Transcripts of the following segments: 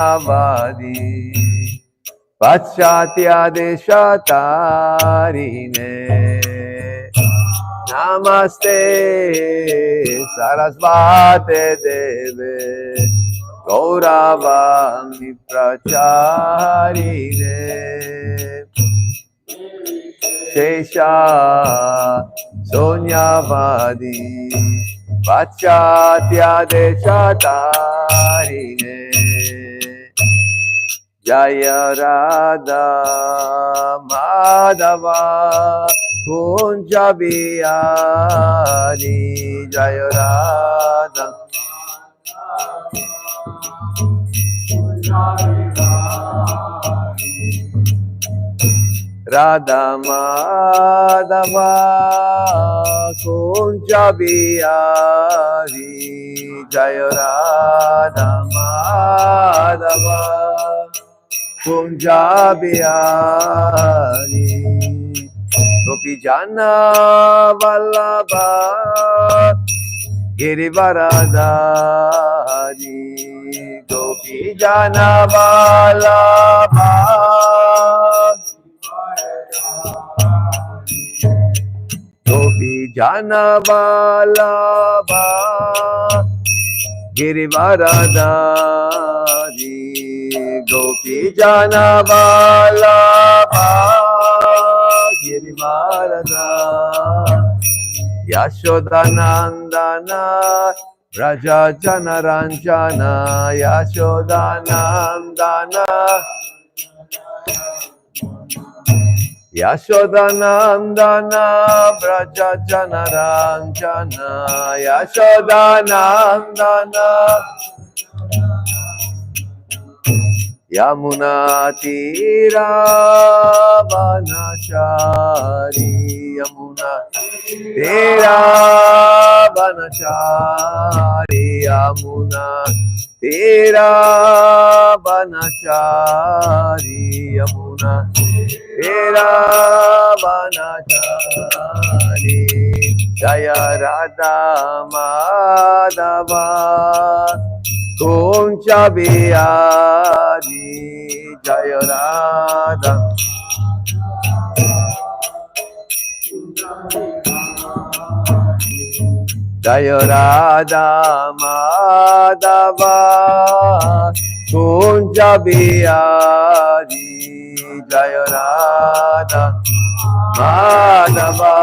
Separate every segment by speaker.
Speaker 1: Dayanidhi Pachatya Deshatarine Namaste Sarasvate Deve Gauravami Pracharine Shesha Sonyavadi Pachatya Deshatarine Jaya Radha Madhava Kunja Bihari Jaya Radha Radha Madhava Kunja Bihari Jaya Radha Madhava Kunja Bihari Gopi Jana Vallabha Girivaradari Gopi Jana Vallabha Gopi Jana Vallabha Girivaradari Gopi Jana Vallabha Girivaradari Yashodanandana Raja Jana Ranjana Yashodanandana Yashodanandana Braja Jana Ranjana Yashodanandana Yamuna Tira Banachari Yamuna Tira Banachari Yamuna Tira Banachari Yamuna Tira Banachari Jaya Radha Madhava Kunja Bihari Jaya Radha Jaya Radha Madhava Kunja Bihari Jaya Radha Madhava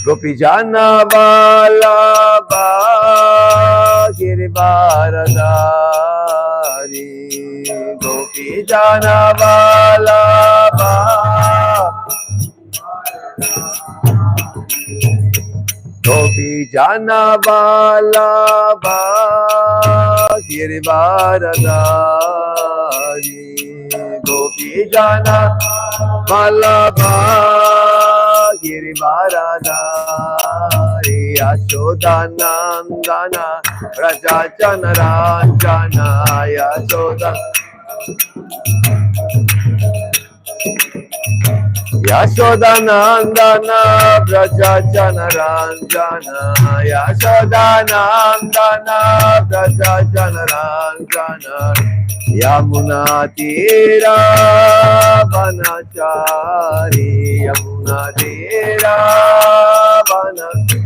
Speaker 1: Gopi Jana Vallabha Girivaradari Gopi Jana Vallabha Gopi Jana Vallabha Girivaradari Gopi Jana Vallabha Girivaradari Yashodanandana Raja Jana Ranjana Yashodanandana Raja Jana Ranjana Yashodanandana Raja Jana Ranjana Yamuna Tira Banachari Yamuna Tira Banachari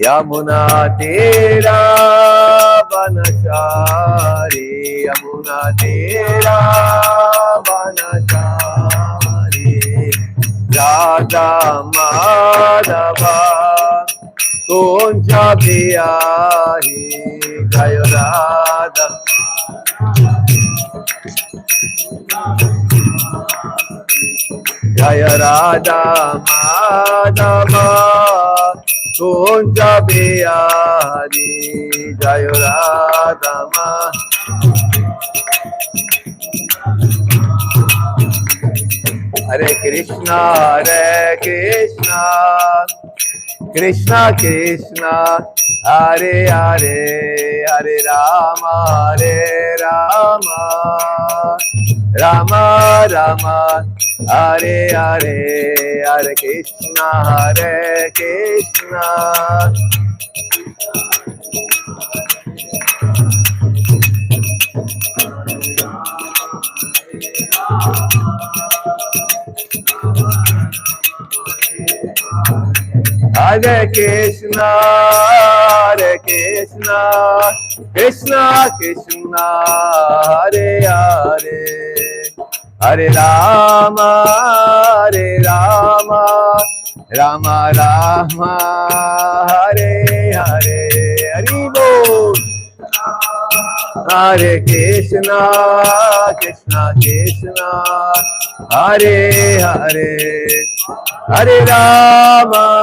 Speaker 1: Yamuna Tira Banachari Yamuna Tira Banachari Radha Madhava Kunja Bihari Jaya Radha Jaya Radha Madhava Kunja Bihari Jaya Radha Hare Krishna Krishna Krishna Hare Hare Hare Rama Rama Rama Hare Hare Hare Krishna Hare Krishna, Hare Krishna, Krishna Krishna, Hare Hare, Hare Rama, Hare Rama, Rama Rama, Hare Hare, Hari Bol. Hare Krishna, Krishna Krishna, Hare Hare, Hare Rama,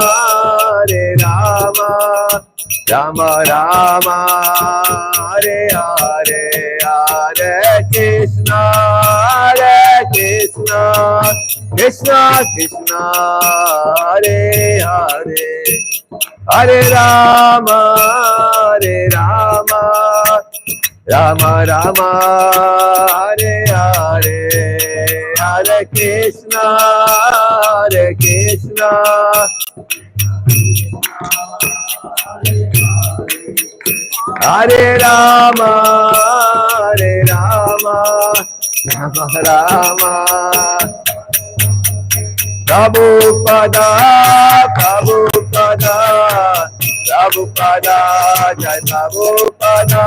Speaker 1: Hare Rama, Rama Rama, Hare Hare, Hare Krishna, Krishna Krishna, Hare Hare, Hare Rama, Hare Rama, Rama Rama, Hare Hare, Hare Krishna, Hare Rama, Rama Rama, Prabhupada, Prabhupada, Prabhupada, Jai Prabhupada.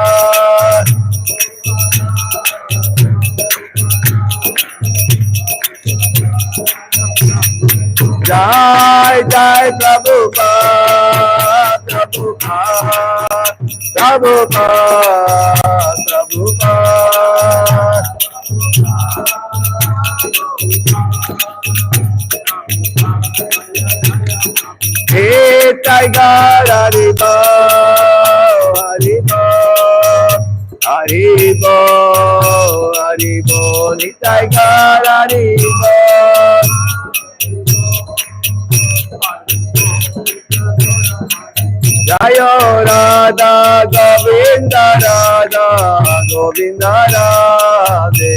Speaker 1: Jai Jai Prabhupada, Prabhupada, Prabhupada, Prabhupada. Hey Tiger, Haribo, Haribo, Haribo, Haribo, Tiger, Haribo. Jayo Radha Govinda, Radha Govinda, Radhe.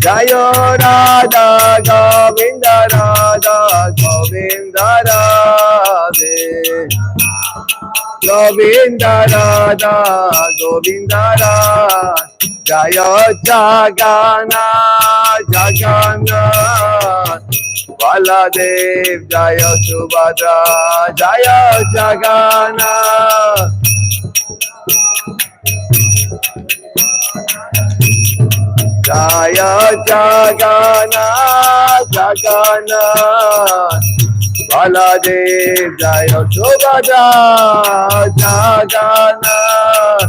Speaker 1: Jayo Radha Govinda, Radha Govinda, Radhe. Govinda, Radha Govinda, Radha. Jayo Jagannath, Jagannath, Baladev, Jayo Subhadra, Jayo Jagannath. Jaya Jagannath, Jagannath, Baladev, Jaya Subhadra, Jagannath.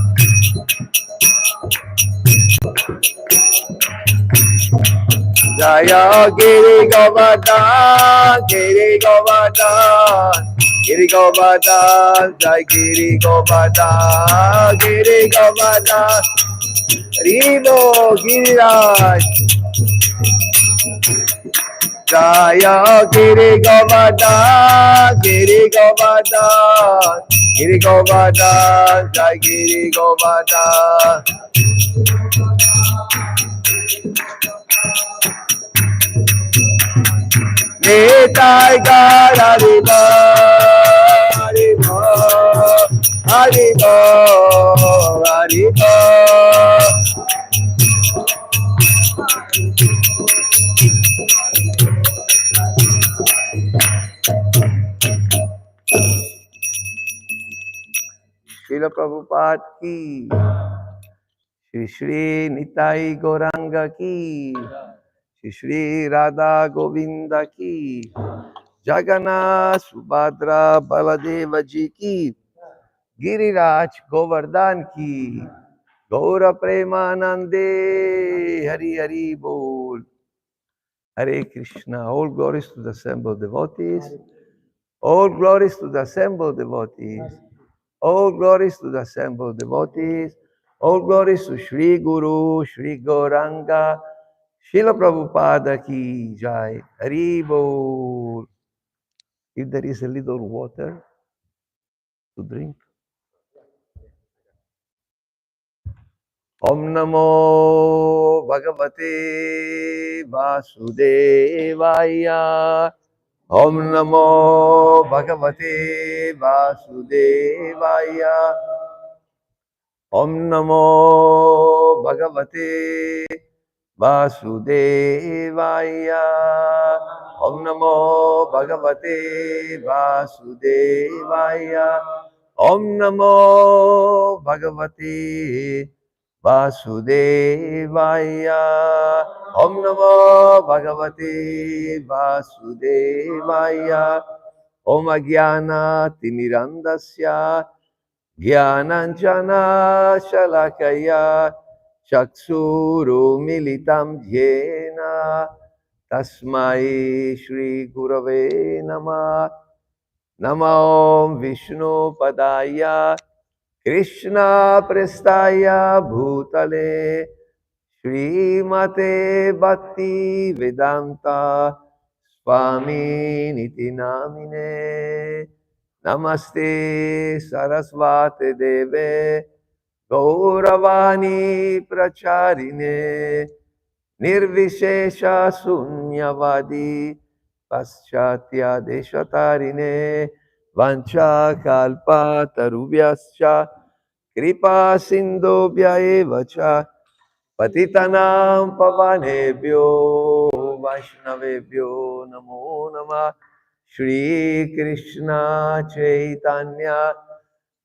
Speaker 1: Jaya Giri Govardhan, Giri Govardhan, Giri Govardhan, Jai Giri Govardhan, Giri Govardhan. Ribo Giriraj. Jaya Giri Govardhan, Giri Govardhan, Giri Govardhan, Jai Giri Govardhan. Nitai Gaur Haribo, Haribo, Haribo, Haribo. Srila Prabhupada ki, Shri Shri Nitai Gauranga ki, Shri Shri Radha Govinda ki, Jagannath Subhadra Baladeva ji ki, Giriraj Govardhan ki, Gaura Premanande, Hari Hari Bol. Hare Krishna, all glories to the assembled devotees, all glories to the assembled devotees, all glories to the assembled devotees, all glories to Shri Guru, Shri Gauranga, Srila Prabhupada ki jai, Hari Bol. If there is a little water to drink. Om Namo Bhagavate Vasudevaya. Om Namo Bhagavate Vasudevaya. Om Namo Bhagavate Vasudevaya. Om Namo Bhagavate Vasudevaya. Om Namo Bhagavate Vasudevaya. Om Namo Bhagavate Vasudevaya. Om Agyana Timirandasya Jnananjana Shalakaya Chakshuru Militam Jena Tasmai Shri Gurave Namah. Namo Vishnu Padaya Krishna Prestaya Bhutale Srimate Bhakti Vedanta Swami Niti Namine Namaste Sarasvate Deve Gauravani Pracharine Nirvishesha Sunyavadi Paschatya Deshatarine Vancha Kalpa Tarubhyascha Kripa Sindhobhya Evacha Patitanam Pavanebhyo Vaishnavebhyo Namo Namah Shri Krishna Chaitanya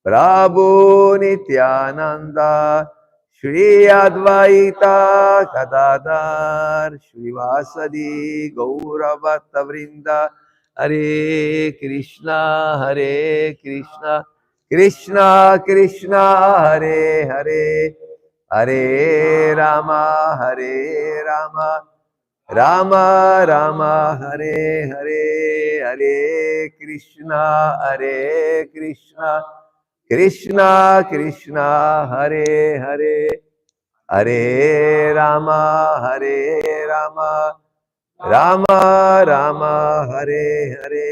Speaker 1: Prabhu Nityananda Shri Advaita Gadadhar Shri Vasadi Gauravata Vrinda Hare Krishna Krishna Krishna Hare Hare Hare Rama Rama Rama Hare Hare Hare Krishna Krishna Krishna Hare Hare Hare Rama Rama Rama Hare Hare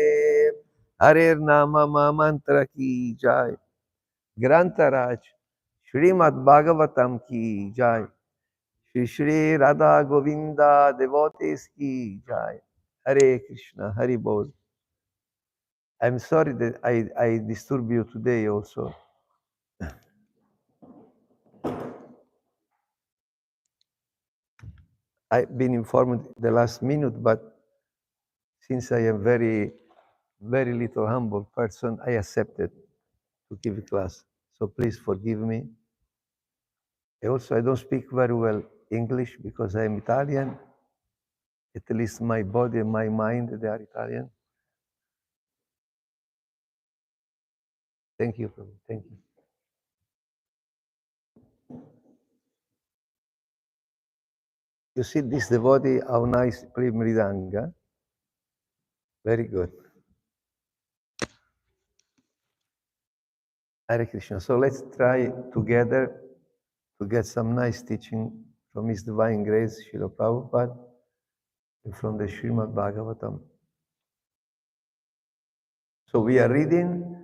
Speaker 1: Hare Nama Mantra ki jai Grantaraj Śrimad Bhāgavatam ki jai Shri Shri Radha Govinda devotees ki jai. Hare Krishna, Hari Bol. I'm sorry that I disturb you today also. I've been informed the last minute, but since I am very little humble person, I accepted to give a class. So please forgive me. Also, I don't speak very well English because I am Italian. At least my body and my mind, they are Italian. Thank you, Prabhu. Thank you. You see this devotee, how nice play Mridanga. Very good. Hare Krishna. So let's try together to get some nice teaching from His Divine Grace, Srila Prabhupada, and from the Śrimad Bhāgavatam. So we are reading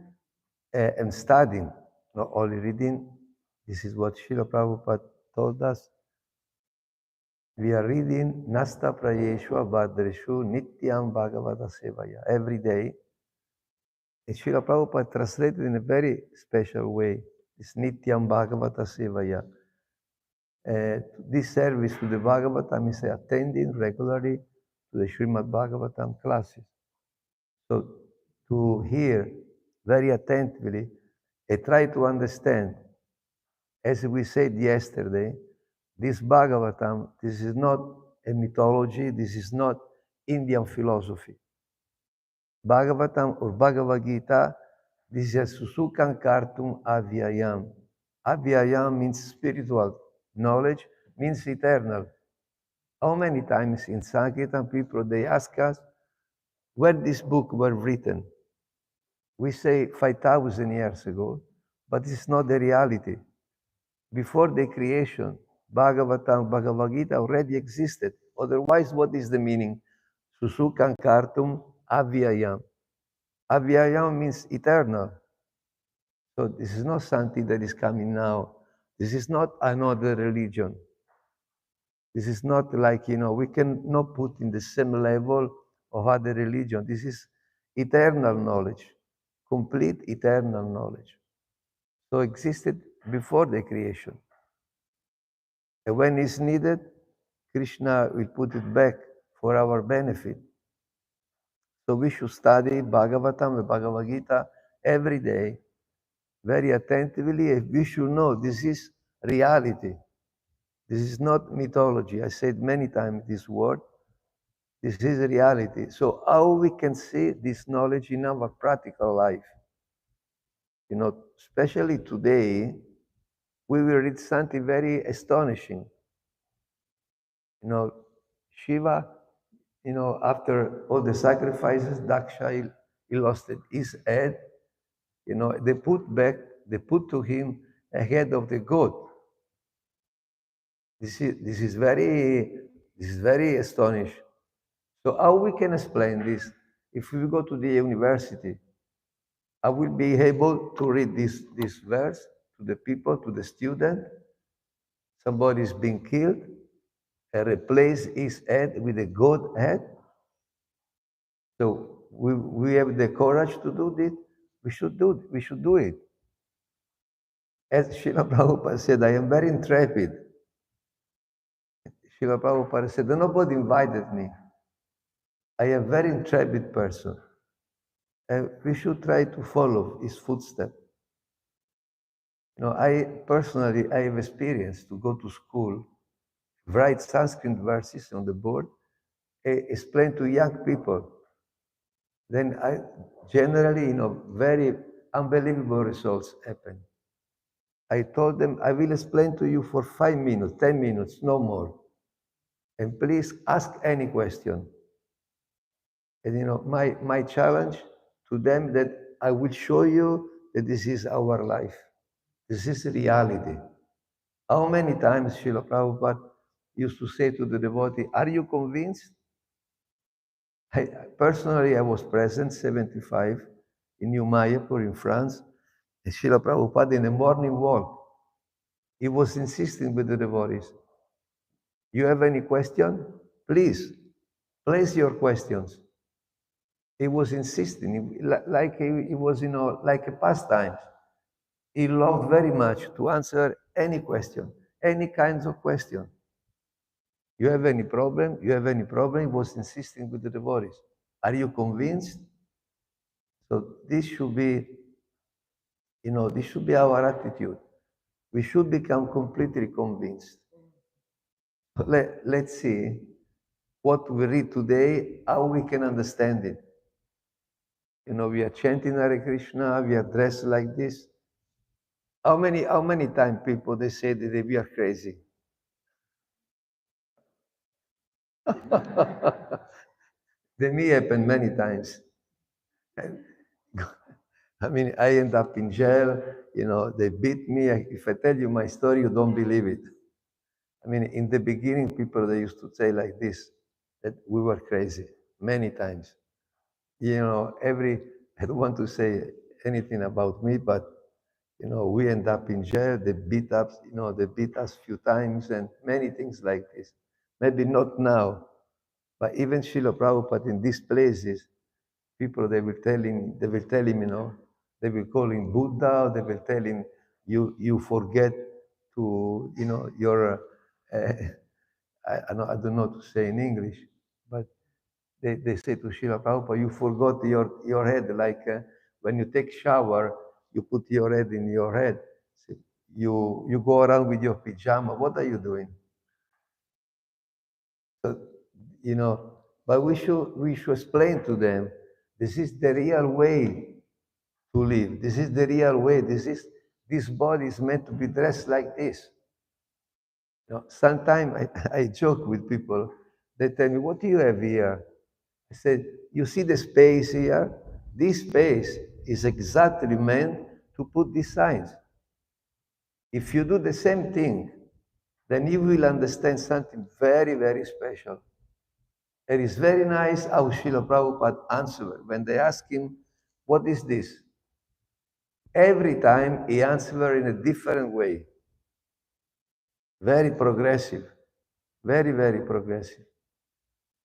Speaker 1: and studying, not only reading. This is what Srila Prabhupada told us. We are reading Nasta Prayeshwa Bhadreshu Nityam Bhagavata Sevaya every day. And Srila Prabhupada translated in a very special way this Nityam Bhagavata Sevaya. This service to the Bhagavatam is attending regularly to the Śrimad Bhāgavatam classes. So to hear very attentively and try to understand, as we said yesterday, this Bhagavatam, this is not a mythology, this is not Indian philosophy. Bhagavatam or Bhagavad Gita, this is a Susukam Kartum Avyayam. Avyayam means spiritual knowledge, means eternal. How many times in Sankirtan people, they ask us where this book was written. We say 5,000 years ago, but it's not the reality. Before the creation, Bhagavatam, Bhagavad Gita already existed. Otherwise, what is the meaning? Susukam Kartum Avyayam. Avyayam means eternal. So this is not something that is coming now. This is not another religion. This is not like, we cannot put in the same level of other religion. This is eternal knowledge, complete eternal knowledge. So existed before the creation. And when it's needed, Krishna will put it back for our benefit. So we should study Bhagavatam and Bhagavad Gita every day, very attentively, and we should know this is reality. This is not mythology. I said many times this word. This is reality. So how we can see this knowledge in our practical life? You know, especially today, we will read something very astonishing. You know, Shiva, you know, after all the sacrifices, Daksha, he lost his head. You know, they put to him a head of the goat. This is very astonishing. So how we can explain this? If we go to the university, I will be able to read this verse to the people, to the student. Somebody is being killed and replace his head with a goat head. So we have the courage to do this. We should do it. As Srila Prabhupada said, I am very intrepid. Srila Prabhupada said, nobody invited me. I am a very intrepid person. And we should try to follow his footsteps. You know, I personally, I have experience to go to school, write Sanskrit verses on the board, explain to young people. Then I generally, you know, very unbelievable results happen. I told them, I will explain to you for 5 minutes, 10 minutes, no more. And please ask any question. And you know, my challenge to them that I will show you that this is our life. This is reality. How many times Srila Prabhupada used to say to the devotee, are you convinced? Personally, I was present, 75, in New Mayapur in France, and Srila Prabhupada in the morning walk. He was insisting with the devotees, you have any question? Please, place your questions. He was insisting, like he was, you know, like a pastime. He loved very much to answer any question, any kinds of question. You have any problem? You have any problem? He was insisting with the devotees. Are you convinced? So this should be, you know, this should be our attitude. We should become completely convinced. Let's see what we read today, how we can understand it. You know, we are chanting Hare Krishna, we are dressed like this. How many times people they say that we are crazy? That me happened many times. I mean, I end up in jail, you know, they beat me. If I tell you my story, you don't believe it. I mean, in the beginning, people, they used to say like this, that we were crazy, many times. You know, I don't want to say anything about me, but, you know, we end up in jail, they beat us, you know, they beat us a few times and many things like this. Maybe not now, but even Srila Prabhupada in these places, people, they will tell him, you know, they will call him Buddha, they will tell him, you forget to, you know, your, I don't know to say in English, but they say to Srila Prabhupada, you forgot your head, like when you take shower, you put your head in your head. So you go around with your pajama, what are you doing? So, you know, but we should explain to them, this is the real way to live. This is the real way. This body is meant to be dressed like this. You know, sometimes I joke with people. They tell me, what do you have here? I said, you see the space here? This space is exactly meant to put these signs. If you do the same thing, then you will understand something very, very special. It is very nice how Srila Prabhupada answered when they asked him, what is this? Every time he answered in a different way. Very progressive. Very, very progressive.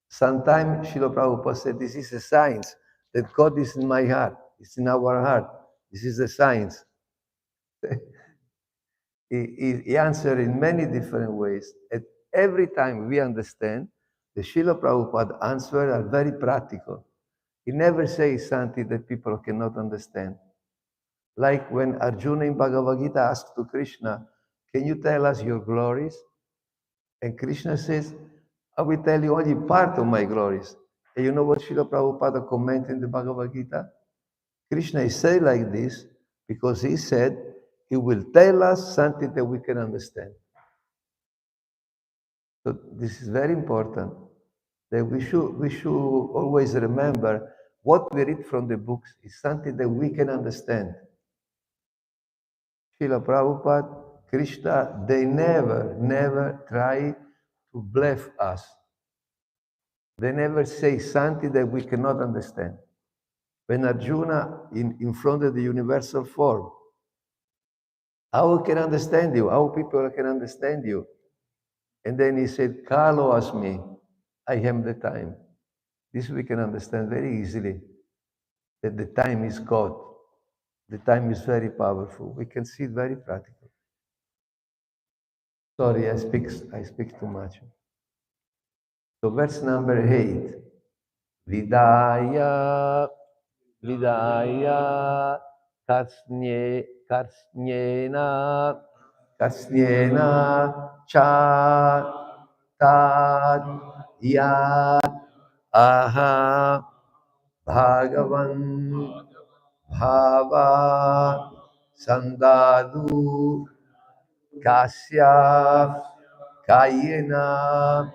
Speaker 1: Sometimes Srila Prabhupada said, this is a science that God is in my heart. It's in our heart. This is a science. He answered in many different ways. every time we understand, the Srila Prabhupada answers are very practical. He never says something that people cannot understand. Like when Arjuna in Bhagavad Gita asked to Krishna, can you tell us your glories? And Krishna says, I will tell you only part of my glories. And you know what Srila Prabhupada commented in the Bhagavad Gita? Krishna is saying like this because he said he will tell us something that we can understand. So this is very important that we should always remember what we read from the books is something that we can understand. Srila Prabhupada, Krishna, they never try to bluff us. They never say something that we cannot understand. When Arjuna in front of the universal form, how can understand you? How people can understand you? And then he said, Kalo asmi, I am the time. This we can understand very easily, that the time is God. The time is very powerful. We can see it very practical. Sorry, I speak too much. So verse number 8. Vidaya, Vidaya, Karsnyena, Cha, Tad, Yad, Aha, Bhagavan, Bhava, Sandadu, Kasya, Kayena,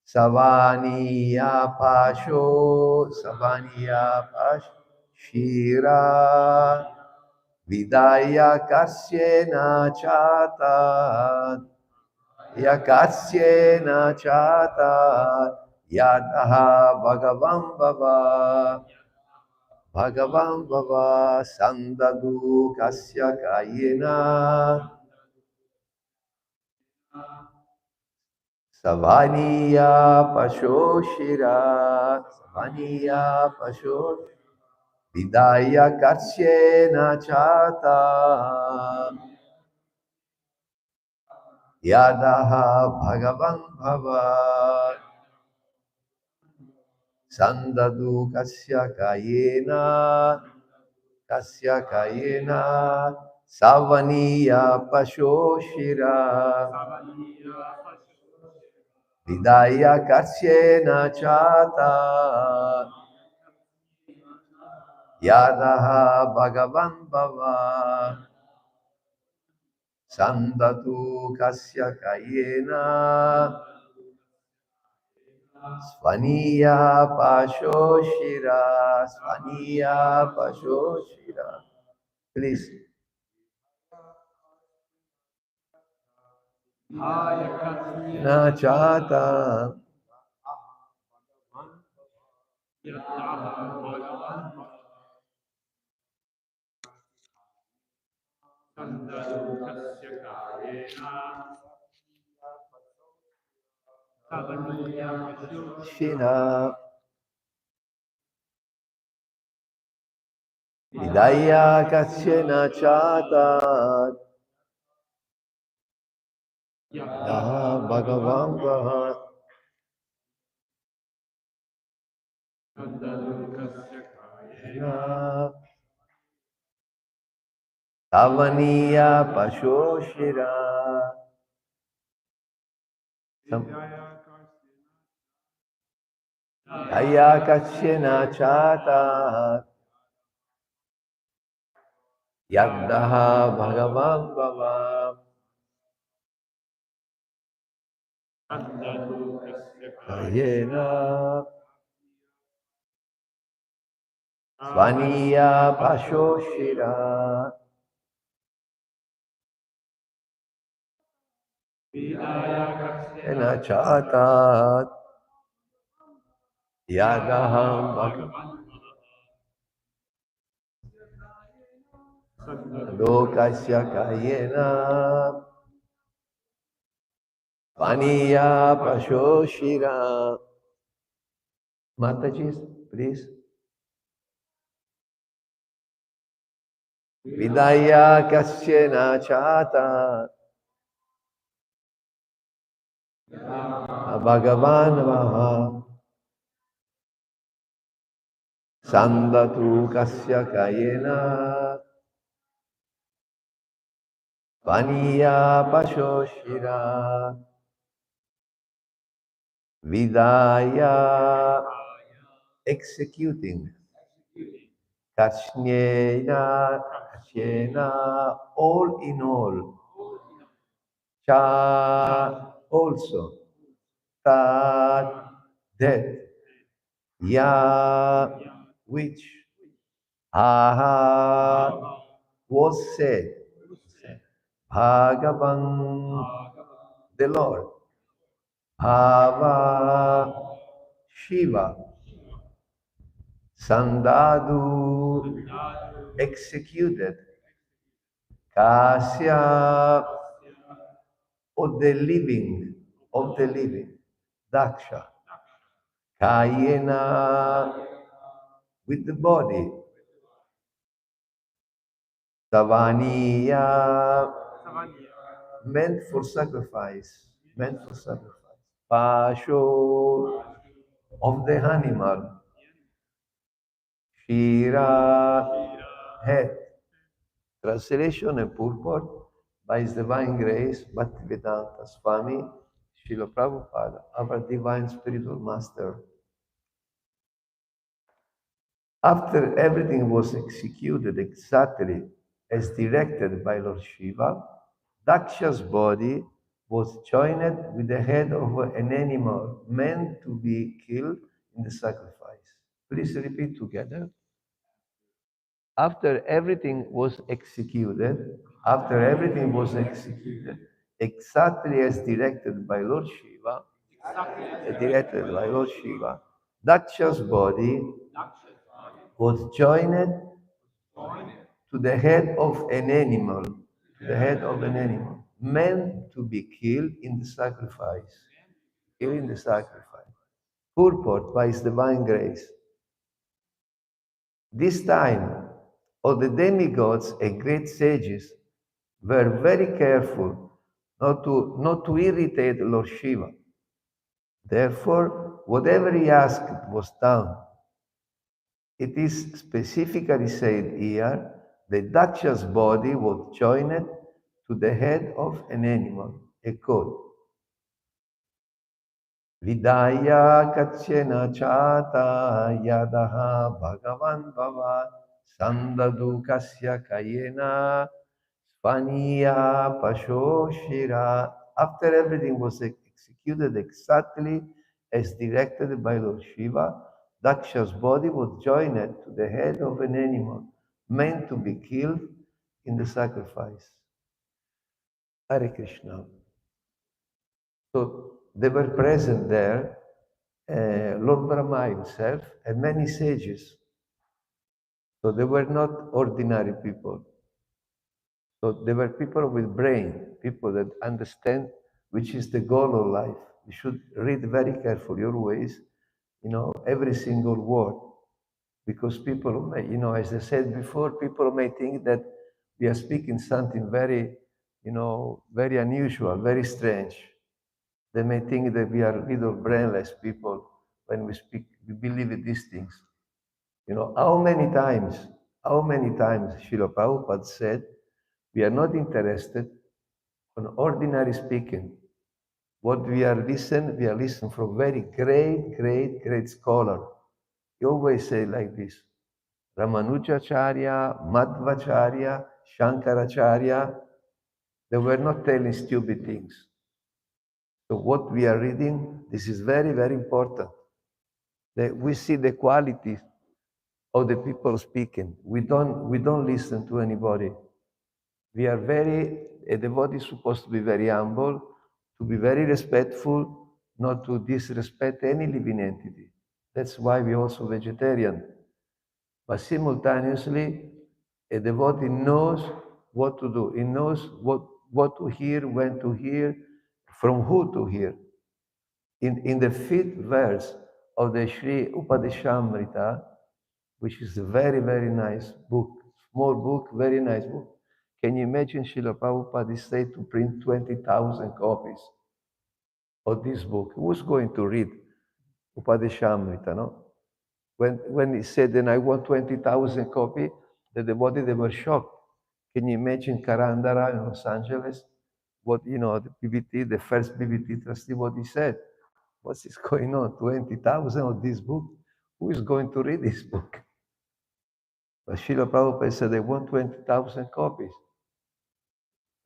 Speaker 1: Savaniya Pasho, Shira, Vidaya Kasyena Chata, Yakasyena Chata, Yadaha Bhagavan Baba, Sandadu Kasya Kayena, Savaniya Pasho Shira, Savaniya Pasho Vidaya Kasyena Chata, Yadaha Bhava, Sandadu Kasya Kayena, Savaniya Pasho Shira, Vidaya Kasyena Chata, Yadaha Bhava, Sandadu Kasya Kayena, Svaniya Pasho Shira, Svaniya Pasho Shira. Please. Na Chata. Shira. Hidaya Kasyena Chata. Daha Bhagavan Vaha. Tavaniya Pasho Shira. Hidaya Kasyena Chata. Yaddaha Bhagavan Bhava. Ayena Svaniya Pasho Shira. Ena Chatat Yadaham Bhagavan Lokasya Kayena Svaniya Pasho Shira. Mataji, please. Vidaya Kasyena Chata Bhagavan Namaha Sandatu Kasya Kayena Vaniya Pashoshira Vidaya executing Kashnyena all in all Cha also Tat that Ya which Aha was said Bhagavan the Lord Bhava Shiva Sandadu executed Kasya of the living Daksha Kayena with the body Savaniya meant for sacrifice Pasho of the animal Shira head. Translation and purport by His Divine Grace, Bhaktivedanta Swami, Srila Prabhupada, our Divine Spiritual Master. After everything was executed exactly as directed by Lord Shiva, Daksha's body was joined with the head of an animal meant to be killed in the sacrifice. Please repeat together. After everything was executed, exactly as directed by Lord Shiva, Daksha's body was joined to the head of an animal, meant to be killed in the sacrifice. Purport by His Divine Grace. This time, all the demigods and great sages were very careful not to irritate Lord Shiva. Therefore, whatever he asked was done. It is specifically said here that Daksha's body was joined to the head of an animal, a goat. Vidaya Kachena Chata Yadaha Bhagavan Bhava Sandadu Kasya Kayena Svaniya Pashoshira. After everything was executed exactly as directed by Lord Shiva, Daksha's body was joined to the head of an animal meant to be killed in the sacrifice. Hare Krishna. So they were present there, Lord Brahma himself and many sages. So they were not ordinary people. So they were people with brain, people that understand which is the goal of life. You should read very carefully always, every single word. Because people may, as I said before, people may think that we are speaking something very, very unusual, very strange. They may think that we are little brainless people when we speak, we believe in these things. How many times Srila Prabhupada said, we are not interested in ordinary speaking. What we are listening from very great scholar. He always say like this, Ramanujacharya, Madhvacharya, Shankaracharya, they were not telling stupid things. So what we are reading, this is very important. That we see the qualities of the people speaking. We don't listen to anybody. A devotee is supposed to be very humble, to be very respectful, not to disrespect any living entity. That's why we're also vegetarian. But simultaneously, a devotee knows what to do. He knows what to hear, when to hear, from who to hear. In the fifth verse of the Sri Upadeshamrita, which is a very nice book, small book, very nice book. Can you imagine Srila Prabhupada is said to print 20,000 copies of this book. Who's going to read Upadeshamrita, no? When he said, then I want 20,000 copies, the devotee, they were shocked. Can you imagine Karandara in Los Angeles? What, the PBT, the first PBT trustee, what he said? What's this going on? 20,000 of this book? Who is going to read this book? But Srila Prabhupada said they want 20,000 copies.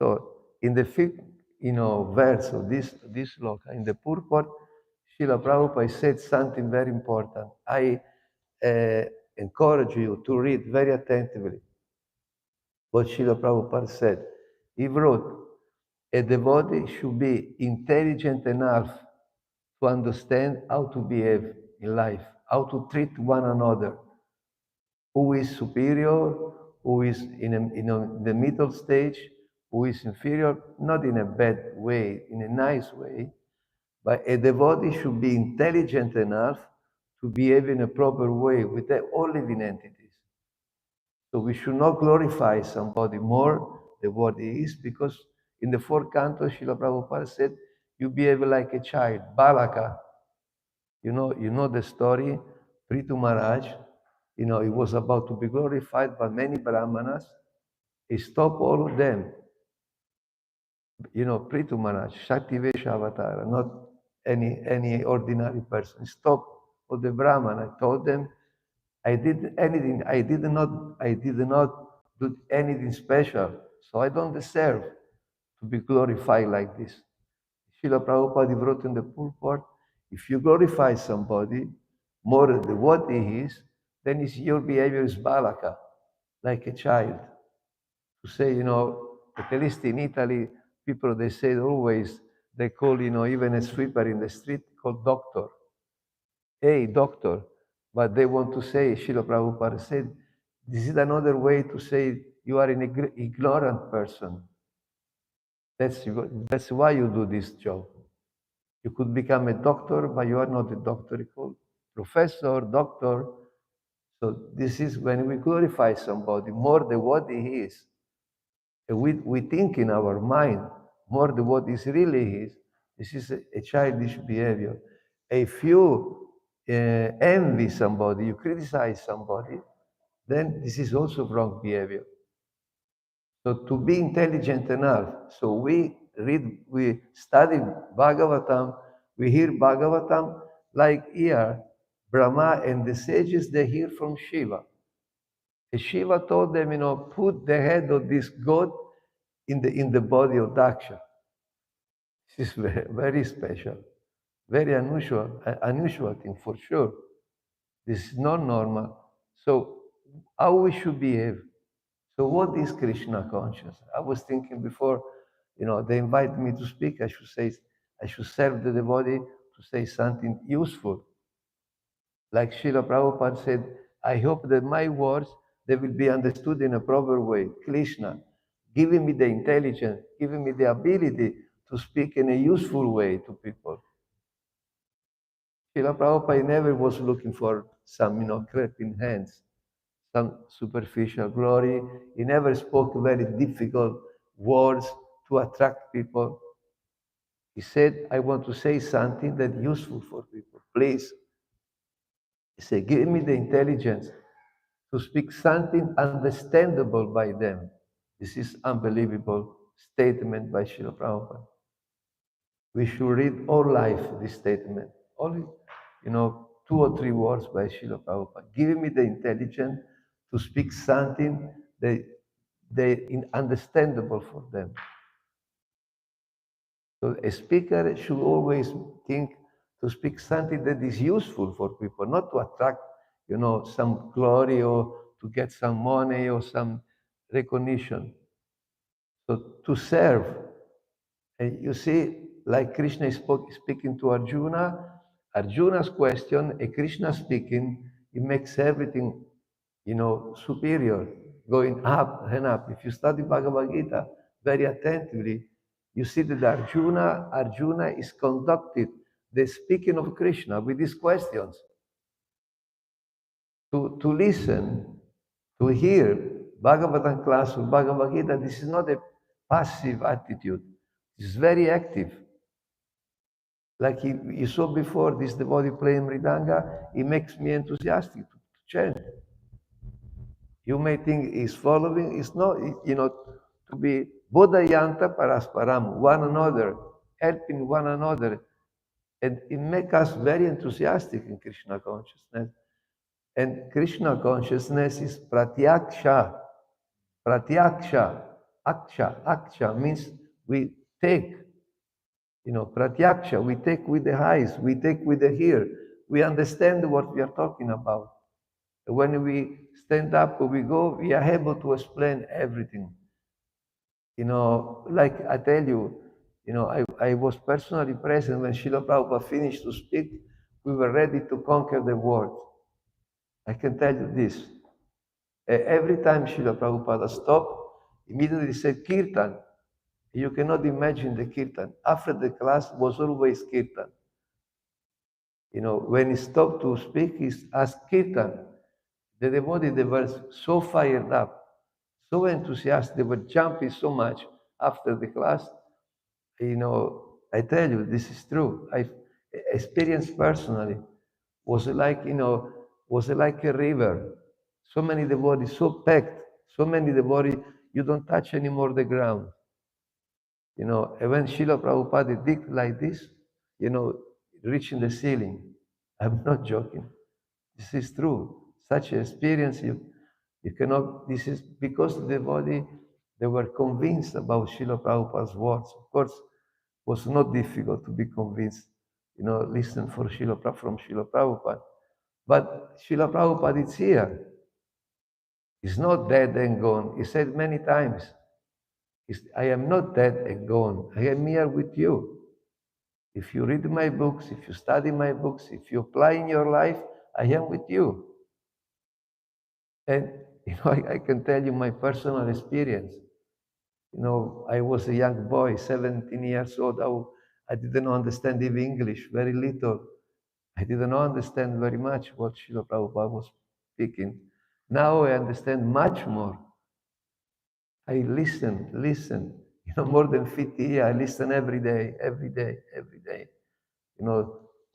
Speaker 1: So in the fifth, verse of this sloka, in the purport, Srila Prabhupada said something very important. I encourage you to read very attentively what Srila Prabhupada said. He wrote, a devotee should be intelligent enough to understand how to behave in life, how to treat one another, who is superior, who is in the middle stage, who is inferior, not in a bad way, in a nice way, but a devotee should be intelligent enough to behave in a proper way with all living entities. So we should not glorify somebody more than what he is, because in the fourth canto, Srila Prabhupada said, you behave like a child, balaka. You know the story, Prithu Maharaj, he was about to be glorified by many brahmanas. He stopped all of them. Prithu Maharaj, Shaktivesha Avatara, not any ordinary person. He stopped all the brahmana, told them, I did not do anything special, so I don't deserve to be glorified like this. Srila Prabhupada wrote in the purport, if you glorify somebody more than what he is, then your behavior is balaka, like a child. To say, at least in Italy, people, they say always, they call, even a sweeper in the street called doctor. Hey, doctor. But they want to say, Srila Prabhupada said, this is another way to say you are an ignorant person. That's why you do this job. You could become a doctor, but you are not a doctor. You call professor, doctor. So this is when we glorify somebody more than what he is. And we think in our mind more than what is really is. This is a childish behavior. If you envy somebody, you criticize somebody, then this is also wrong behavior. So to be intelligent enough, so we study Bhagavatam, we hear Bhagavatam, like here, Brahma and the sages, they hear from Shiva. And Shiva told them, put the head of this god in the body of Daksha. This is very, very special, very unusual thing for sure. This is not normal. So how we should behave? So what is Krishna consciousness? I was thinking before, they invite me to speak, I should serve the devotee to say something useful. Like Srila Prabhupada said, I hope that my words, they will be understood in a proper way. Krishna, giving me the intelligence, giving me the ability to speak in a useful way to people. Srila Prabhupada never was looking for some, clapping hands, some superficial glory. He never spoke very difficult words to attract people. He said, I want to say something that's useful for people. Please. He said, give me the intelligence to speak something understandable by them. This is unbelievable statement by Srila Prabhupada. We should read all life, this statement. Only, 2 or 3 words by Srila Prabhupada. Give me the intelligence to speak something that understandable for them. So a speaker should always think to speak something that is useful for people, not to attract, some glory or to get some money or some recognition. So to serve. And you see, like Krishna is speaking to Arjuna, Arjuna's question, and Krishna speaking, it makes everything, superior, going up and up. If you study Bhagavad Gita very attentively, you see that Arjuna is conducted the speaking of Krishna with these questions. To listen, to hear Bhagavatam class or Bhagavad Gita, this is not a passive attitude. It's very active. Like you saw before, this devotee playing Mridanga, it makes me enthusiastic to chant. You may think he's following, it's not, to be bodhayanta parasparam, one another, helping one another. And it makes us very enthusiastic in Krishna consciousness. And Krishna consciousness is pratyaksha. Pratyaksha. Aksha means we take. Pratyaksha, we take with the eyes, we take with the ear. We understand what we are talking about. When we stand up, we go, we are able to explain everything. Like I tell you, I was personally present when Srila Prabhupada finished to speak. We were ready to conquer the world. I can tell you this. Every time Srila Prabhupada stopped, immediately said Kirtan. You cannot imagine the Kirtan. After the class was always Kirtan. When he stopped to speak, he asked Kirtan. The devotees, they were so fired up, so enthusiastic, they were jumping so much after the class. I tell you, this is true. I experienced personally. Was like a river. So many devotees, so packed, so many devotees, you don't touch anymore the ground. And when Srila Prabhupada did like this, reaching the ceiling. I'm not joking. This is true. Such an experience, you cannot, this is because the devotee, they were convinced about Srila Prabhupada's words. Of course, it was not difficult to be convinced, listen from Srila Prabhupada. But Srila Prabhupada is here. He's not dead and gone. He said many times, I am not dead and gone. I am here with you. If you read my books, if you study my books, if you apply in your life, I am with you. And, I can tell you my personal experience. I was a young boy, 17 years old. I didn't understand even English, very little. I didn't understand very much what Srila Prabhupada was speaking. Now I understand much more. I listen. More than 50 years, I listen every day.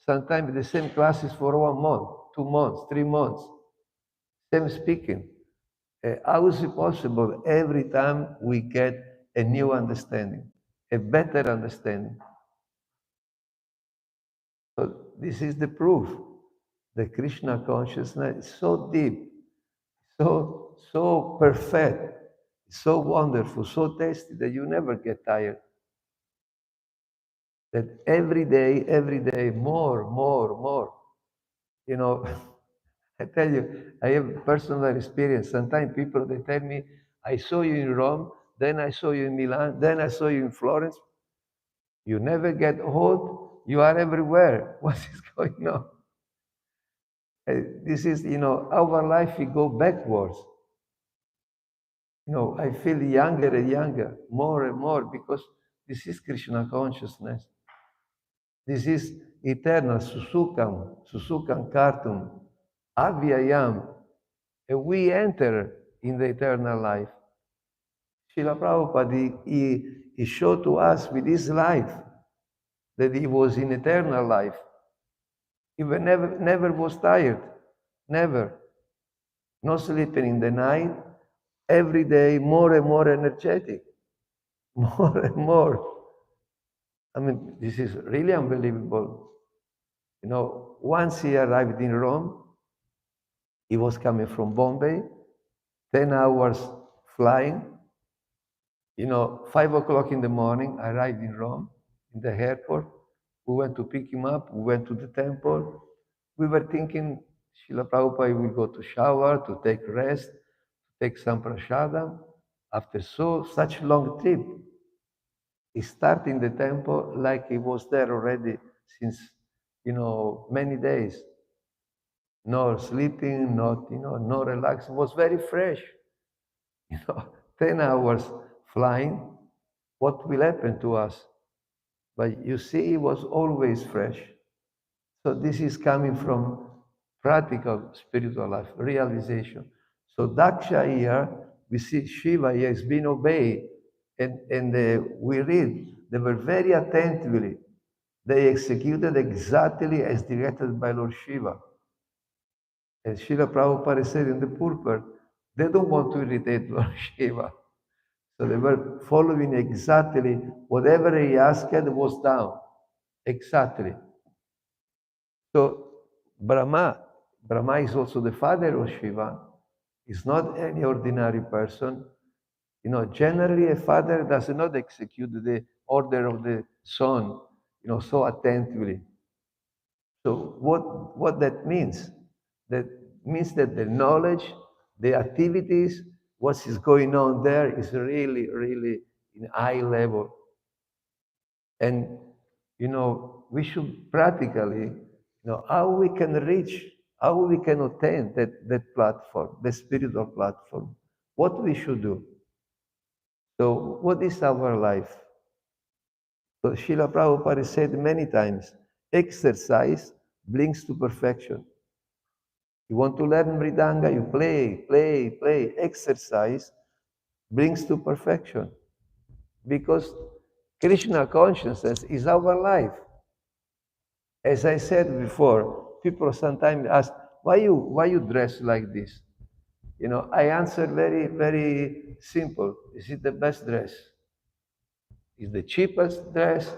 Speaker 1: Sometimes the same classes for 1 month, 2 months, 3 months. Same speaking. How is it possible? Every time we get a new understanding, a better understanding. So this is the proof. The Krishna consciousness is so deep, so perfect, so wonderful, so tasty that you never get tired. That every day, more. I tell you, I have personal experience. Sometimes people, they tell me, I saw you in Rome, then I saw you in Milan, then I saw you in Florence. You never get old. You are everywhere. What is going on? This is, our life, we go backwards. I feel younger and younger, more and more, because this is Krishna consciousness. This is eternal, susukam kartum, avyayam. And we enter in the eternal life. Srila Prabhupada, he showed to us with his life that he was in eternal life. He never was tired, never. No sleeping in the night, every day more and more energetic, more and more. I mean, this is really unbelievable. Once he arrived in Rome, he was coming from Bombay, 10 hours flying. 5 o'clock in the morning, I arrived in Rome, in the airport. We went to pick him up. We went to the temple. We were thinking, Srila Prabhupada will go to shower, to take rest, to take some prasadam. After such long trip, he started in the temple like he was there already since, many days. No sleeping, no relaxing. It was very fresh. 10 hours flying, what will happen to us? But you see, it was always fresh. So this is coming from practical spiritual life, realization. So Daksha here, we see Shiva here has been obeyed. And we read, they were very attentively. they executed exactly as directed by Lord Shiva. And Srila Prabhupada said in the pulpit, they don't want to irritate Lord Shiva. So they were following exactly whatever he asked was done. Exactly. So Brahma is also the father of Shiva. He's not any ordinary person. You know, generally a father does not execute the order of the son, you know, so attentively. So what that means? That means that the knowledge, the activities, what is going on there is really, really in high level. And, you know, we should practically, you know, how we can reach, how we can attain that platform, the spiritual platform, what we should do. So what is our life? So Srila Prabhupada said many times, exercise brings to perfection. You want to learn Mridanga, you play. Exercise brings to perfection. Because Krishna consciousness is our life. As I said before, people sometimes ask, why you dress like this? You know, I answer very, very simple. Is it the best dress? Is the cheapest dress?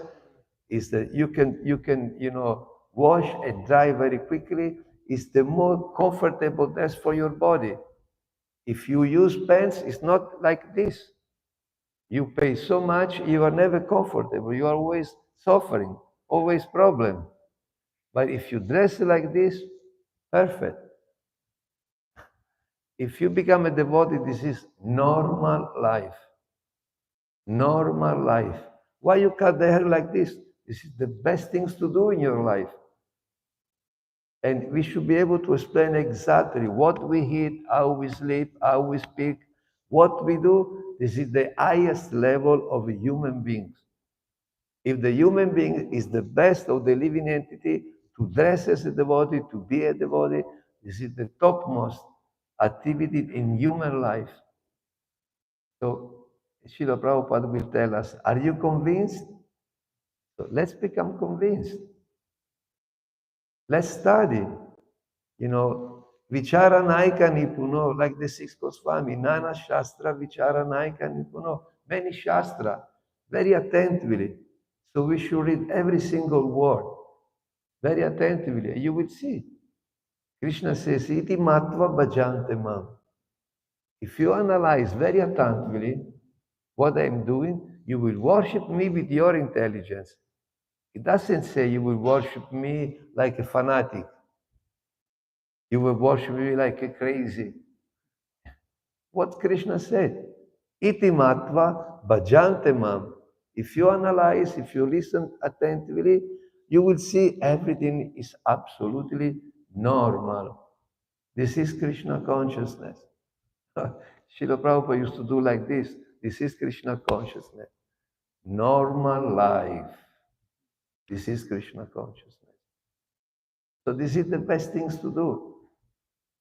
Speaker 1: Is that you can you know wash and dry very quickly? Is the more comfortable dress for your body? If you use pants, it's not like this. You pay so much, you are never comfortable. You are always suffering, always problem. But if you dress like this, perfect. If you become a devotee, this is normal life. Normal life. Why you cut the hair like this? This is the best things to do in your life. And we should be able to explain exactly what we eat, how we sleep, how we speak, what we do. This is the highest level of human beings. If the human being is the best of the living entity, to dress as a devotee, to be a devotee, this is the topmost activity in human life. So Srila Prabhupada will tell us, are you convinced? So let's become convinced. Let's study. You know, Vichara Naika Nipuno, like the six Goswami, Nana Shastra, Vichara Naika Nipuno, many Shastra, very attentively. So we should read every single word very attentively. You will see. Krishna says, Iti Matva Bhajante Mam. If you analyze very attentively what I'm doing, you will worship me with your intelligence. It doesn't say you will worship me like a fanatic. You will worship me like a crazy. What Krishna said, Iti Matva Bhajante Mam. If you analyze, if you listen attentively, you will see everything is absolutely normal. This is Krishna consciousness. Srila Prabhupada used to do like this. This is Krishna consciousness. Normal life. This is Krishna consciousness. So this is the best things to do.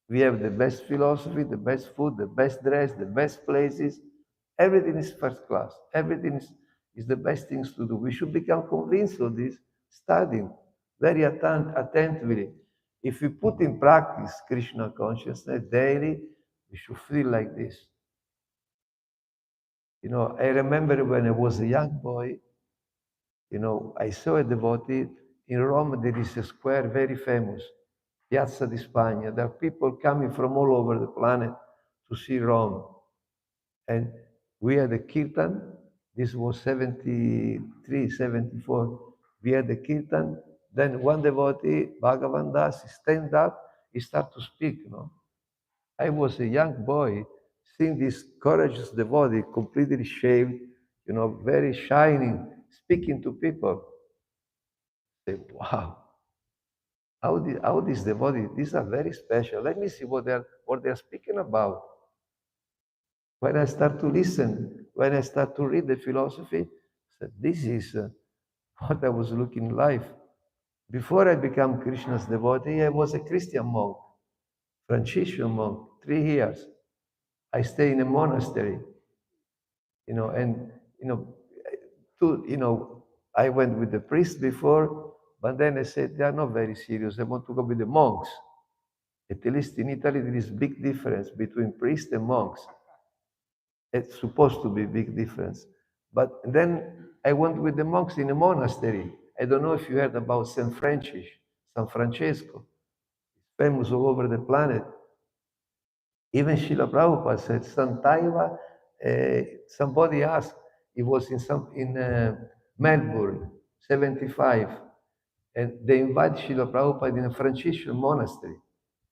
Speaker 1: We have the best philosophy, the best food, the best dress, the best places. Everything is first class. Everything is the best things to do. We should become convinced of this, studying very attentively. If we put in practice Krishna consciousness daily, we should feel like this. You know, I remember when I was a young boy, you know, I saw a devotee in Rome. There is a square very famous, Piazza di Spagna. There are people coming from all over the planet to see Rome. And we had a kirtan. This was 73, 74. We had a kirtan. Then one devotee, Bhagavan Das, stand up, he start to speak, you know. I was a young boy, seeing this courageous devotee, completely shaved, you know, very shining, speaking to people. I say, wow, how these devotees, these are very special. Let me see what they're speaking about. When I start to listen, when I start to read the philosophy, I said, this is what I was looking in life. Before I became Krishna's devotee, I was a Christian monk, Franciscan monk, 3 years. I stay in a monastery, you know, and you know, I went with the priest before, but then I said, they are not very serious. I want to go with the monks. At least in Italy, there is big difference between priests and monks. It's supposed to be big difference. But then I went with the monks in a monastery. I don't know if you heard about St. Francis, San Francesco. It's famous all over the planet. Even Srila Prabhupada said, Santaiva, somebody asked, it was in Melbourne, 75, and they invited Srila Prabhupada in a Franciscan monastery.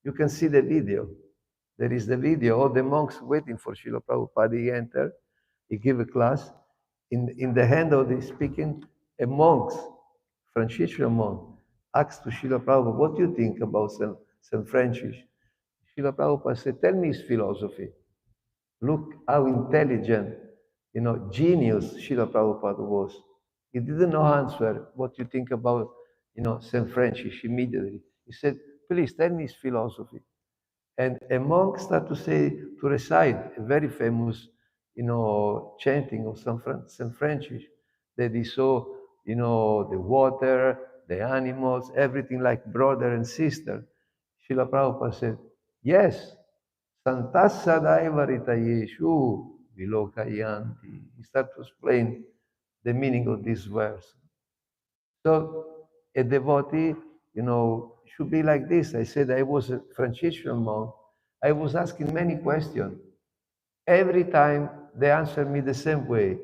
Speaker 1: You can see the video. There is the video, all the monks waiting for Srila Prabhupada. He entered, he gave a class. In the hand of the speaking, a monk, Franciscan monk, asked to Srila Prabhupada, what do you think about St. Francis? Srila Prabhupada said, tell me his philosophy. Look how intelligent, genius Srila Prabhupada was. He didn't know answer what you think about, St. Francis immediately. He said, please tell me his philosophy. And a monk started to recite a very famous, chanting of St. Francis, that he saw, the water, the animals, everything like brother and sister. Srila Prabhupada said, yes, Santasadaiva Ritayeshu Vilokayanti. He started to explain the meaning of this verse. So a devotee, should be like this. I said I was a Franciscan monk. I was asking many questions. Every time they answered me the same way.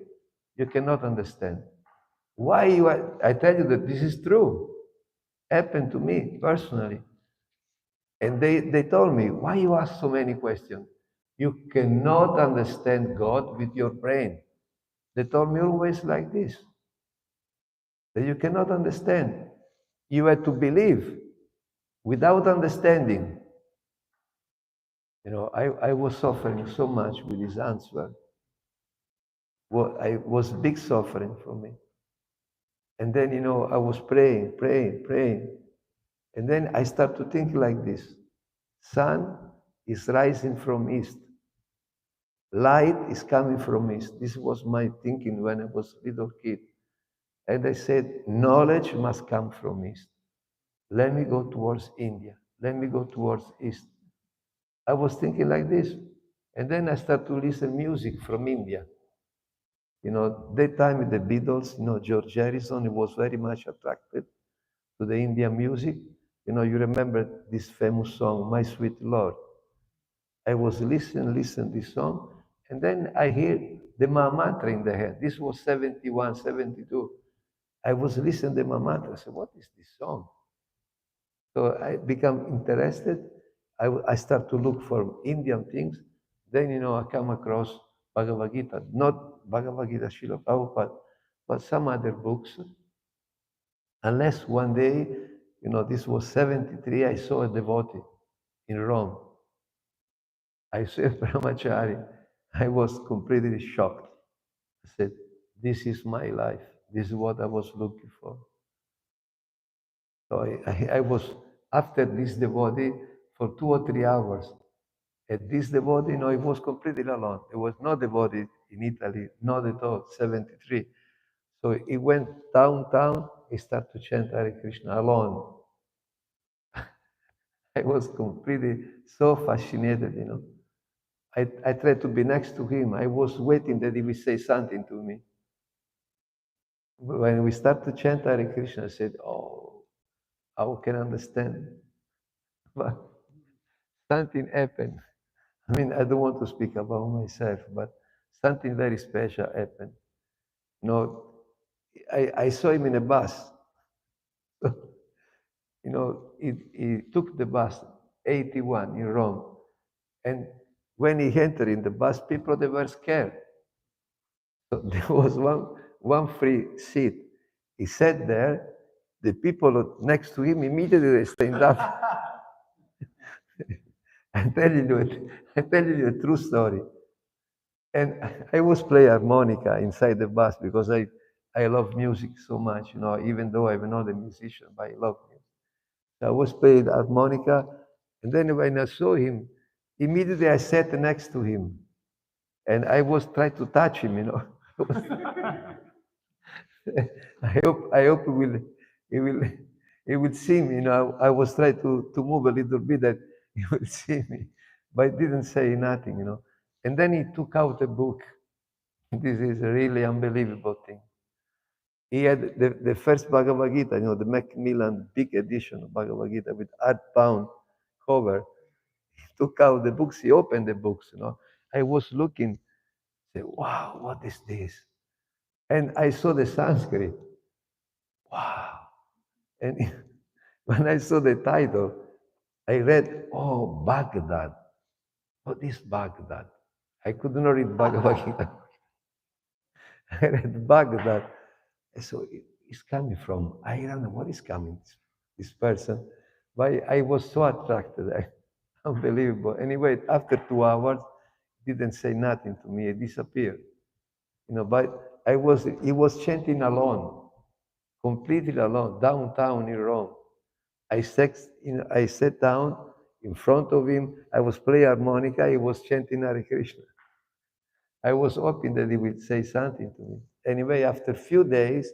Speaker 1: You cannot understand. Why you are, I tell you that this is true. Happened to me personally. And they told me, why you ask so many questions? You cannot understand God with your brain. They told me always like this. That you cannot understand. You have to believe without understanding. I was suffering so much with his answer. Well, I was big suffering for me. And then, I was praying. And then I start to think like this. Sun is rising from east. Light is coming from east. This was my thinking when I was a little kid. And I said, knowledge must come from east. Let me go towards India. Let me go towards east. I was thinking like this. And then I started to listen music from India. That time the Beatles, George Harrison, he was very much attracted to the Indian music. You remember this famous song, My Sweet Lord. I was listening this song, and then I hear the Mahamantra in the head. This was 71, 72. I was listening to the Mahamantra. I said, what is this song? So I become interested. I start to look for Indian things. Then, I come across Bhagavad Gita, not Bhagavad Gita, Srila Prabhupada, but some other books. Unless one day, this was 73, I saw a devotee in Rome. I said, Brahmachari, I was completely shocked. I said, this is my life. This is what I was looking for. So I was after this devotee for 2 or 3 hours. At this devotee, it was completely alone. There was no devotee in Italy, not at all, 73. So he went downtown, he started to chant Hare Krishna alone. I was completely so fascinated, I tried to be next to him. I was waiting that he would say something to me. When we start to chant Hare Krishna, I said, oh, how can I understand? But something happened. I don't want to speak about myself, but something very special happened. I saw him in a bus. He took the bus, 81 in Rome. And when he entered in the bus, people, they were scared. So there was one free seat. He sat there. The people next to him immediately they stand up. I'm telling you a true story. And I was playing harmonica inside the bus because I love music so much, even though I'm not a musician, but I love music. So I was playing harmonica, and then when I saw him, immediately I sat next to him. And I was trying to touch him, I hope he will, he will see me. You know, I was trying to move a little bit that he will see me, but he didn't say nothing. You know, and then he took out a book. This is a really unbelievable thing. He had the first Bhagavad Gita, you know, the Macmillan big edition of Bhagavad Gita with hardbound cover. He took out the books. He opened the books. You know, I was looking. Say, wow, what is this? And I saw the Sanskrit. Wow. And when I saw the title, I read, oh, Baghdad. What is Baghdad? I could not read Bhagavad Gita. I read Baghdad. And so it's coming from, I don't know what is coming, this person. But I was so attracted. Unbelievable. Anyway, after 2 hours, didn't say nothing to me. It disappeared. You know, but he was chanting alone, completely alone, downtown in Rome. I sat down in front of him. I was playing harmonica. He was chanting Hare Krishna. I was hoping that he would say something to me. Anyway, after a few days,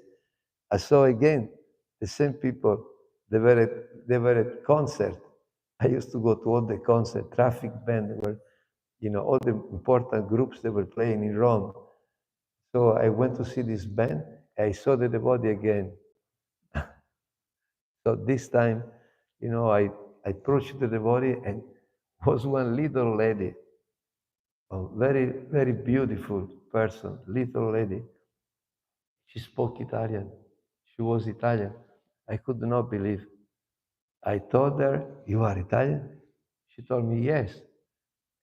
Speaker 1: I saw again the same people. They were at concert. I used to go to all the concert, traffic band. They were, you know, all the important groups that were playing in Rome. So I went to see this band. I saw the devotee again. So this time, you know, I approached the devotee and was one little lady, a very, very beautiful person, little lady. She spoke Italian. She was Italian. I could not believe. I told her, you are Italian? She told me, yes.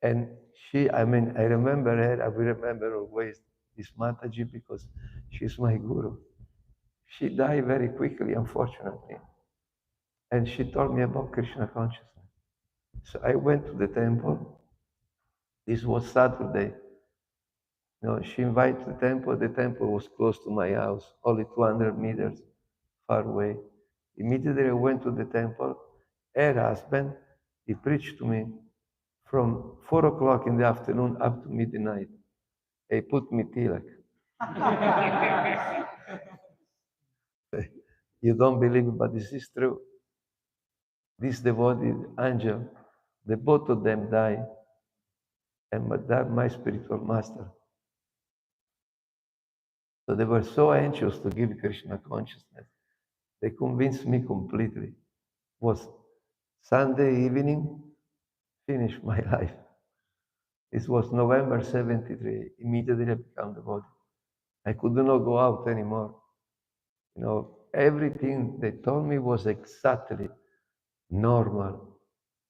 Speaker 1: And I remember her, I will remember always this Mataji because she's my guru. She died very quickly, unfortunately. And she told me about Krishna consciousness. So I went to the temple. This was Saturday. You know, she invited to the temple. The temple was close to my house, only 200 meters far away. Immediately I went to the temple. Her husband, he preached to me from 4 o'clock in the afternoon up to midnight. He put me tilak. You don't believe it, but this is true. This devoted angel, the both of them died, and my spiritual master. So they were so anxious to give Krishna consciousness. They convinced me completely. Was Sunday evening, finished my life. This was November 73. Immediately I became devotee. I could not go out anymore. You know, everything they told me was exactly normal,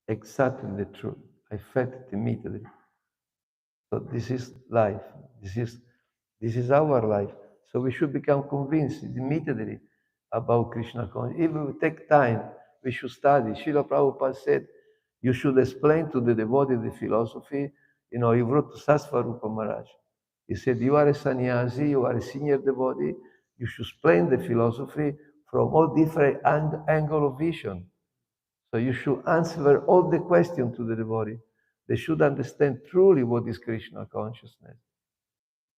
Speaker 1: exactly the truth. I felt it immediately. So this is life. This is our life. So we should become convinced immediately about Krishna consciousness. If we take time, we should study. Srila Prabhupada said, you should explain to the devotee the philosophy. You know, he wrote to Sasvarupa Maharaj. He said, you are a sannyasi, you are a senior devotee. You should explain the philosophy from all different angle of vision. So you should answer all the questions to the devotee. They should understand truly what is Krishna consciousness.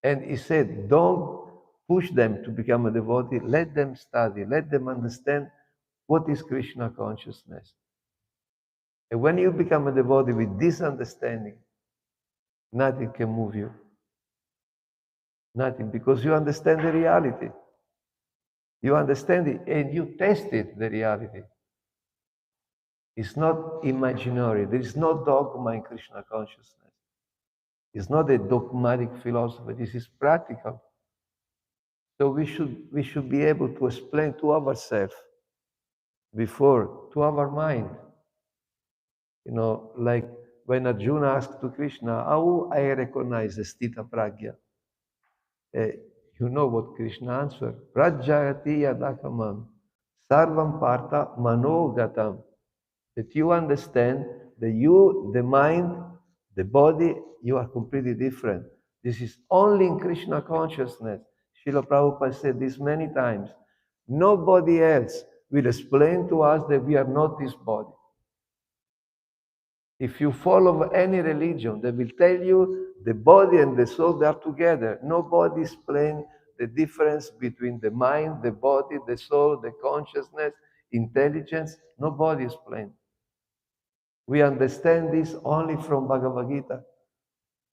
Speaker 1: And he said, don't push them to become a devotee. Let them study. Let them understand what is Krishna consciousness. And when you become a devotee with this understanding, nothing can move you. Nothing, because you understand the reality. You understand it and you test it, the reality. It's not imaginary. There is no dogma in Krishna consciousness. It's not a dogmatic philosophy. This is practical. So we should be able to explain to ourselves before, to our mind. You know, like when Arjuna asked to Krishna, how I recognize the Stita Pragya? You know what Krishna answered? Prajayati yadakamam sarvam partha manogatam. That you understand that you, the mind, the body, you are completely different. This is only in Krishna consciousness. Srila Prabhupada said this many times. Nobody else will explain to us that we are not this body. If you follow any religion, they will tell you the body and the soul, they are together. Nobody explains the difference between the mind, the body, the soul, the consciousness, intelligence. Nobody explained. We understand this only from Bhagavad Gita.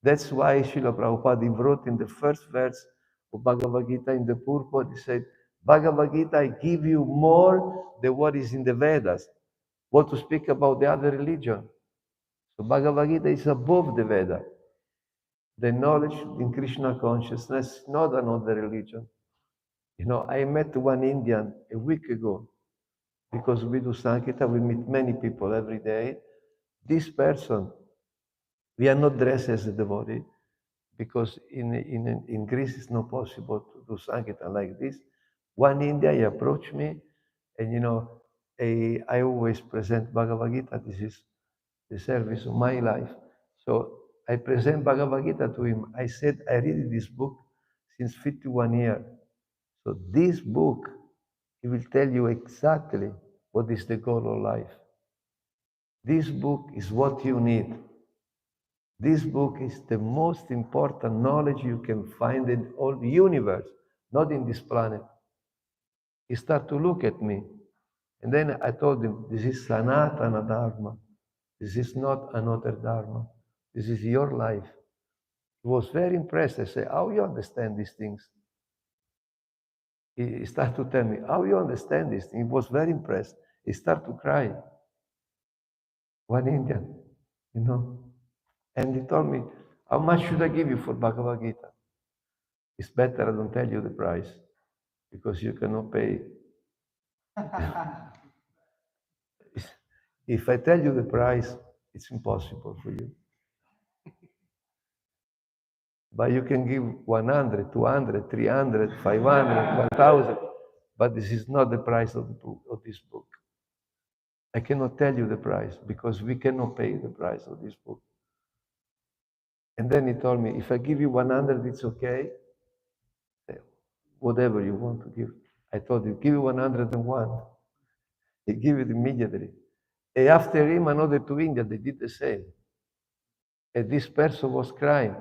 Speaker 1: That's why Srila Prabhupada wrote in the first verse of Bhagavad Gita in the purport, he said, Bhagavad Gita, I give you more than what is in the Vedas. What to speak about the other religion. So Bhagavad Gita is above the Veda. The knowledge in Krishna consciousness, not another religion. You know, I met one Indian a week ago because we do Sankirtan, we meet many people every day. This person, we are not dressed as a devotee because in Greece it's not possible to do Sankirtan like this. One Indian, he approached me and, you know, I always present Bhagavad Gita. This is the service of my life. So I present Bhagavad Gita to him. I said, I read this book since 51 years. So this book, it will tell you exactly what is the goal of life. This book is what you need. This book is the most important knowledge you can find in all the universe, not in this planet. He started to look at me. And then I told him, this is Sanatana Dharma. This is not another Dharma. This is your life. He was very impressed. I said, how you understand these things? He started to tell me, how you understand this thing? He was very impressed. He started to cry. One Indian, you know. And he told me, how much should I give you for Bhagavad Gita? It's better I don't tell you the price because you cannot pay. If I tell you the price, it's impossible for you. But you can give 100, 200, 300, 500, 1,000. But this is not the price of the book, of this book. I cannot tell you the price because we cannot pay the price of this book. And then he told me, if I give you 100, it's okay. Whatever you want to give. I told him, give you 101. He gave it immediately. And after him, another two Indians, they did the same. And this person was crying.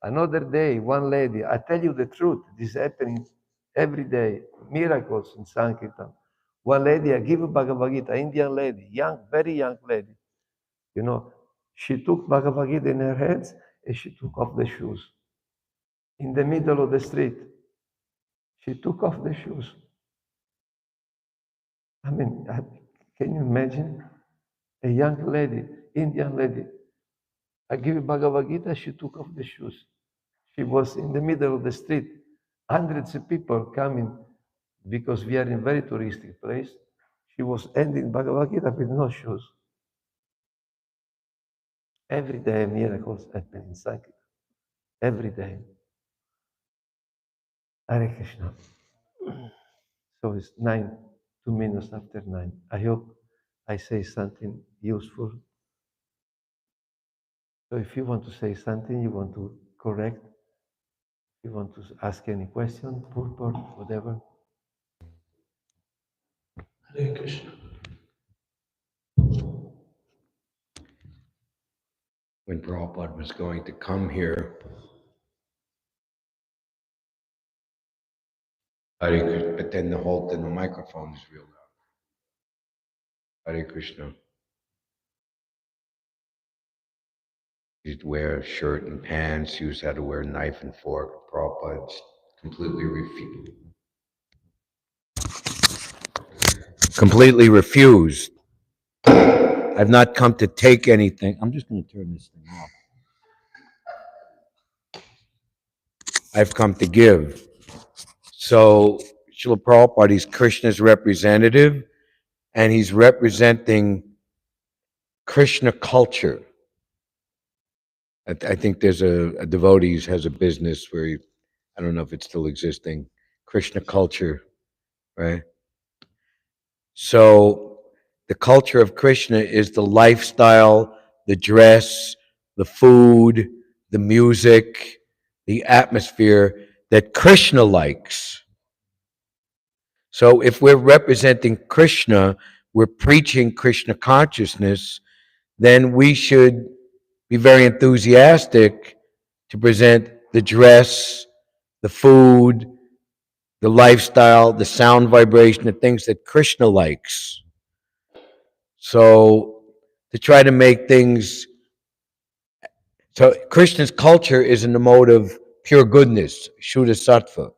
Speaker 1: Another day, one lady, I tell you the truth, this is happening every day, miracles in Sankirtan. One lady, I give you Bhagavad Gita, Indian lady, young, very young lady. You know, she took Bhagavad Gita in her hands and she took off the shoes. In the middle of the street, she took off the shoes. I mean, can you imagine? A young lady, Indian lady, I give you Bhagavad Gita, she took off the shoes. She was in the middle of the street. Hundreds of people coming because we are in a very touristic place. She was ending Bhagavad Gita with no shoes. Every day miracles happen in Sankirtan. Every day. Hare Krishna. So it's 2 minutes after 9. I hope I say something useful. So if you want to say something, you want to correct, you want to ask any question, purport, whatever.
Speaker 2: Hare Krishna. When Prabhupada was going to come here, Hare Krishna, but then the whole thing, the microphone is real loud. Hare Krishna. He used to wear a shirt and pants. He used to have to wear a knife and fork. Prabhupada completely refused. I've not come to take anything. I'm just going to turn this thing off. I've come to give. So Srila Prabhupada, he's Krishna's representative, and he's representing Krishna culture. I think there's a devotee who has a business where he, I don't know if it's still existing, Krishna culture, right? So the culture of Krishna is the lifestyle, the dress, the food, the music, the atmosphere that Krishna likes. So if we're representing Krishna, we're preaching Krishna consciousness, then we should be very enthusiastic to present the dress, the food, the lifestyle, the sound vibration, the things that Krishna likes. So to try to make things, so Krishna's culture is in the mode of pure goodness, Shuddha Sattva.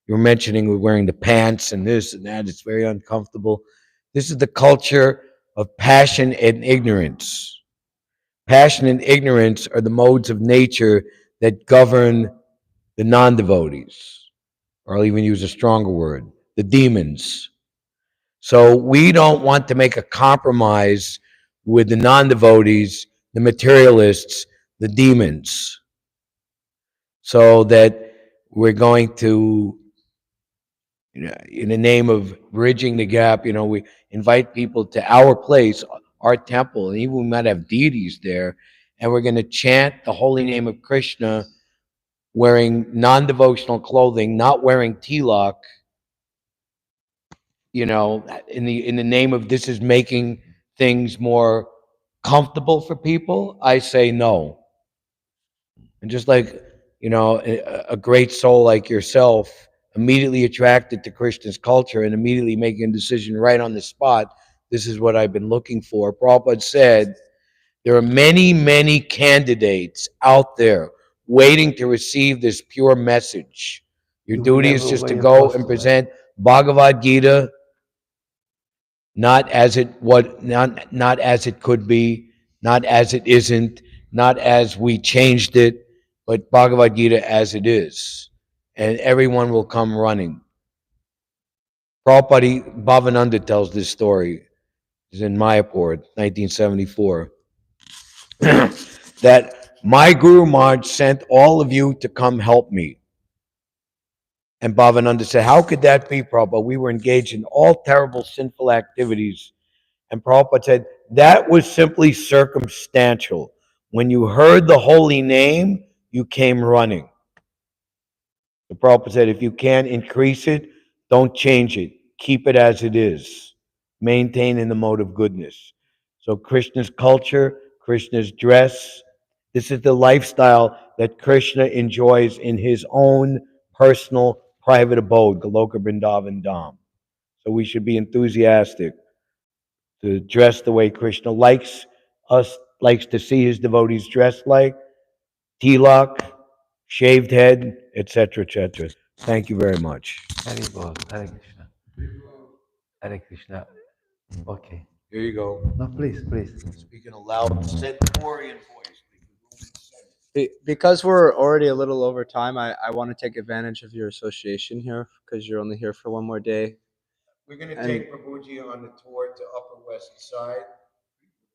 Speaker 2: You were mentioning we're wearing the pants and this and that. It's very uncomfortable. This is the culture of passion and ignorance. Passion and ignorance are the modes of nature that govern the non-devotees, or I'll even use a stronger word, the demons. So we don't want to make a compromise with the non-devotees, the materialists, the demons, so that we're going to, in the name of bridging the gap, we invite people to our place, our temple, and even we might have deities there, and we're going to chant the holy name of Krishna wearing non-devotional clothing, not wearing tilak, in the name of this is making things more comfortable for people. I say no. And just like, a great soul like yourself, immediately attracted to Krishna's culture and immediately making a decision right on the spot, this is what I've been looking for. Prabhupada said, there are many, many candidates out there waiting to receive this pure message. Your
Speaker 1: You will
Speaker 2: duty is
Speaker 1: never
Speaker 2: just to
Speaker 1: wear
Speaker 2: go and
Speaker 1: costume.
Speaker 2: present Bhagavad Gita, not as it could be, not as it isn't, not as we changed it, but Bhagavad Gita as it is. And everyone will come running. Prabhupada Bhavananda tells this story. It's in Mayapur, 1974. That my Guru Maharaj sent all of you to come help me. And Bhavananda said, how could that be, Prabhupada? We were engaged in all terrible sinful activities. And Prabhupada said, that was simply circumstantial. When you heard the holy name, you came running. The Prabhupada said, if you can't increase it, don't change it. Keep it as it is. Maintain in the mode of goodness. So Krishna's culture, Krishna's dress, this is the lifestyle that Krishna enjoys in his own personal private abode, Goloka Vrindavan Dham. So we should be enthusiastic to dress the way Krishna likes to see his devotees dressed like, tilak, shaved head, etc., etc. Thank you very much.
Speaker 1: Hare Bol, Hare Krishna. Hare Krishna. Okay.
Speaker 2: Here you go.
Speaker 1: No, please, please.
Speaker 2: Speaking a loud stentorian voice.
Speaker 3: Because we're already a little over time, I want to take advantage of your association here because you're only here for one more day.
Speaker 2: We're going to
Speaker 3: And-
Speaker 2: take Prabhuji on the tour to Upper West Side.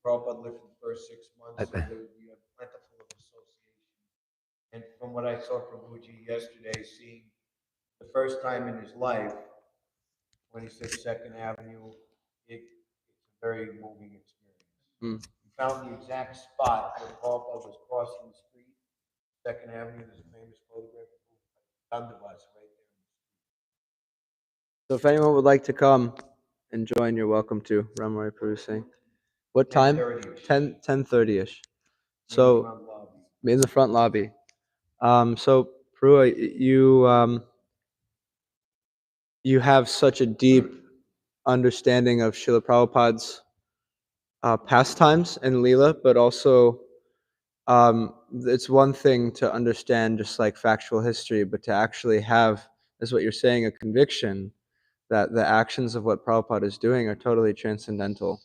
Speaker 2: Prabhupada lived for the first 6 months, so we have plentiful of association. And from what I saw Prabhuji yesterday, seeing the first time in his life, 26 Second Avenue, it's a very moving experience. We found the exact spot where Prabhupada was crossing the street, Second Avenue. There's a famous photograph of Dandavas right there.
Speaker 3: So if anyone would like to come and join, you're welcome to. Ramray Prabhu saying. What time?
Speaker 2: 10:30-ish.
Speaker 3: 10:30ish.
Speaker 2: In the
Speaker 3: So
Speaker 2: front lobby.
Speaker 3: in the front lobby. So Prabhu, you have such a deep understanding of Srila Prabhupada's pastimes and Leela, but also it's one thing to understand just like factual history, but to actually have, as what you're saying, a conviction that the actions of what Prabhupada is doing are totally transcendental.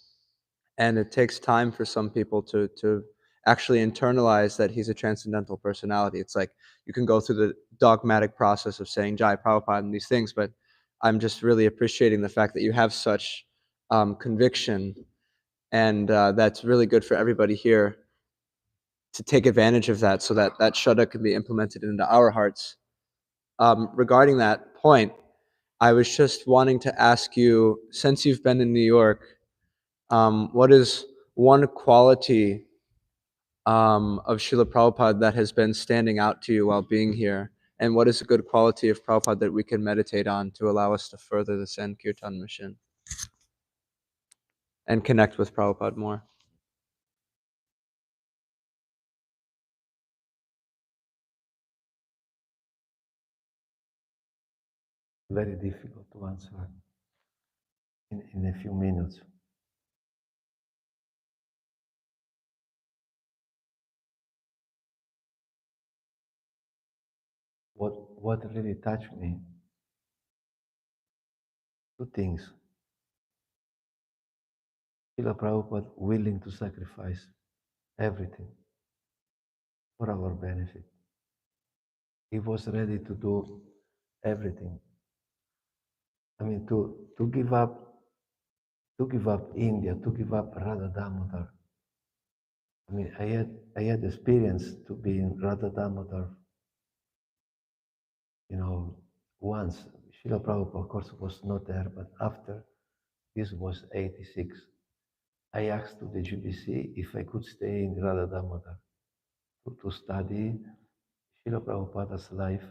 Speaker 3: And it takes time for some people to actually internalize that he's a transcendental personality. It's like you can go through the dogmatic process of saying Jai Prabhupada and these things, but I'm just really appreciating the fact that you have such conviction, and that's really good for everybody here to take advantage of that so that that Shraddha can be implemented into our hearts. Regarding that point, I was just wanting to ask you, since you've been in New York, what is one quality of Srila Prabhupada that has been standing out to you while being here? And what is a good quality of Prabhupada that we can meditate on to allow us to further the Sankirtan mission and connect with Prabhupada more?
Speaker 1: very difficult to answer in a few minutes. What really touched me, two things. Srila Prabhupada willing to sacrifice everything for our benefit. He was ready to do everything. I mean, to give up India, to give up Radha Damodar. I mean, I had experience to be in Radha Damodar, once. Srila Prabhupada, of course, was not there, but after, this was 86. I asked to the GBC if I could stay in Radha Damodar to study Srila Prabhupada's life,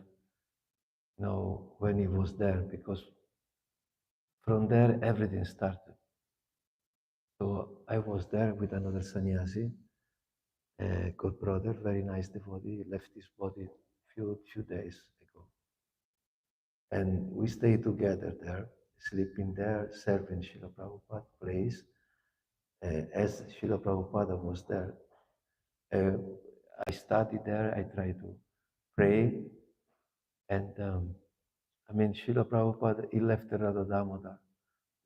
Speaker 1: when he was there, because from there everything started. So I was there with another sannyasi, a good brother, very nice devotee, left his body few days ago. And we stayed together there, sleeping there, serving Srila Prabhupada place. As Srila Prabhupada was there, I studied there, I tried to pray, and Srila Prabhupada, he left the Radha Damodar.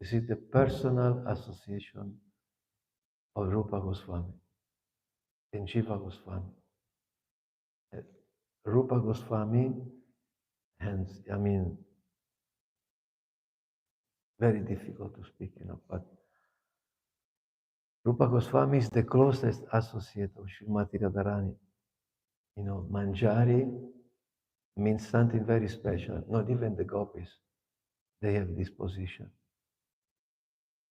Speaker 1: This is the personal association of Rupa Goswami and Jiva Goswami. Rupa Goswami, and very difficult to speak, but Rupa Goswami is the closest associate of Srimati Radharani. Manjari means something very special. Not even the gopis, they have this position.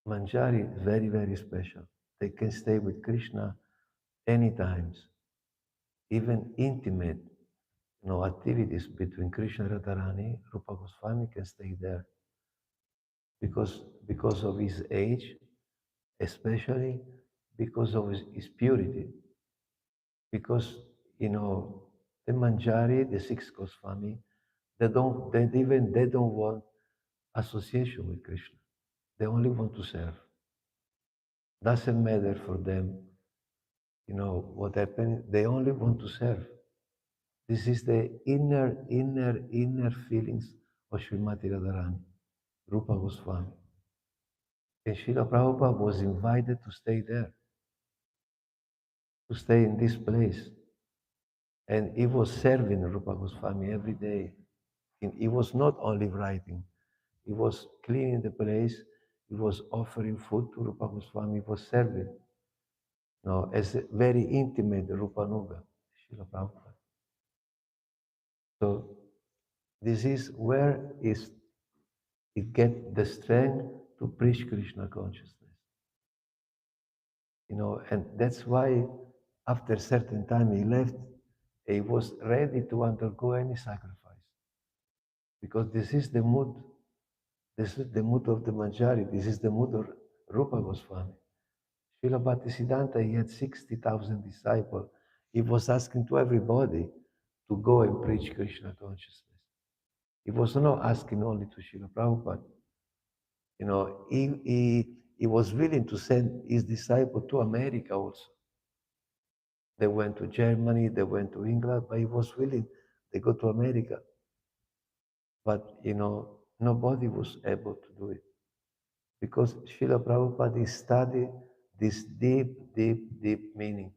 Speaker 1: Manjari is very, very special. They can stay with Krishna any times. Even intimate, activities between Krishna and Radharani, Rupa Goswami can stay there. Because of his age, especially because of his purity. Because, the Manjari, the six Goswami, they don't want association with Krishna. They only want to serve. Doesn't matter for them, what happened. They only want to serve. This is the inner feelings of Srimati Radharani, Rupa Goswami. And Srila Prabhupada was invited to stay there, to stay in this place. And he was serving Rupa Goswami every day. And he was not only writing, he was cleaning the place, he was offering food to Rupa Goswami, he was serving. As a very intimate Rupanuga, Srila Prabhupada. So this is where it get the strength to preach Krishna consciousness. And that's why after a certain time he left, he was ready to undergo any sacrifice. Because this is the mood. This is the mood of the Manjari. This is the mood of Rupa Goswami. Srila Bhaktisiddhanta, he had 60,000 disciples. He was asking to everybody to go and preach Krishna consciousness. He was not asking only to Srila Prabhupada. He was willing to send his disciples to America also. They went to Germany, they went to England, but he was willing. They go to America. But, nobody was able to do it. Because Srila Prabhupada studied this deep meaning.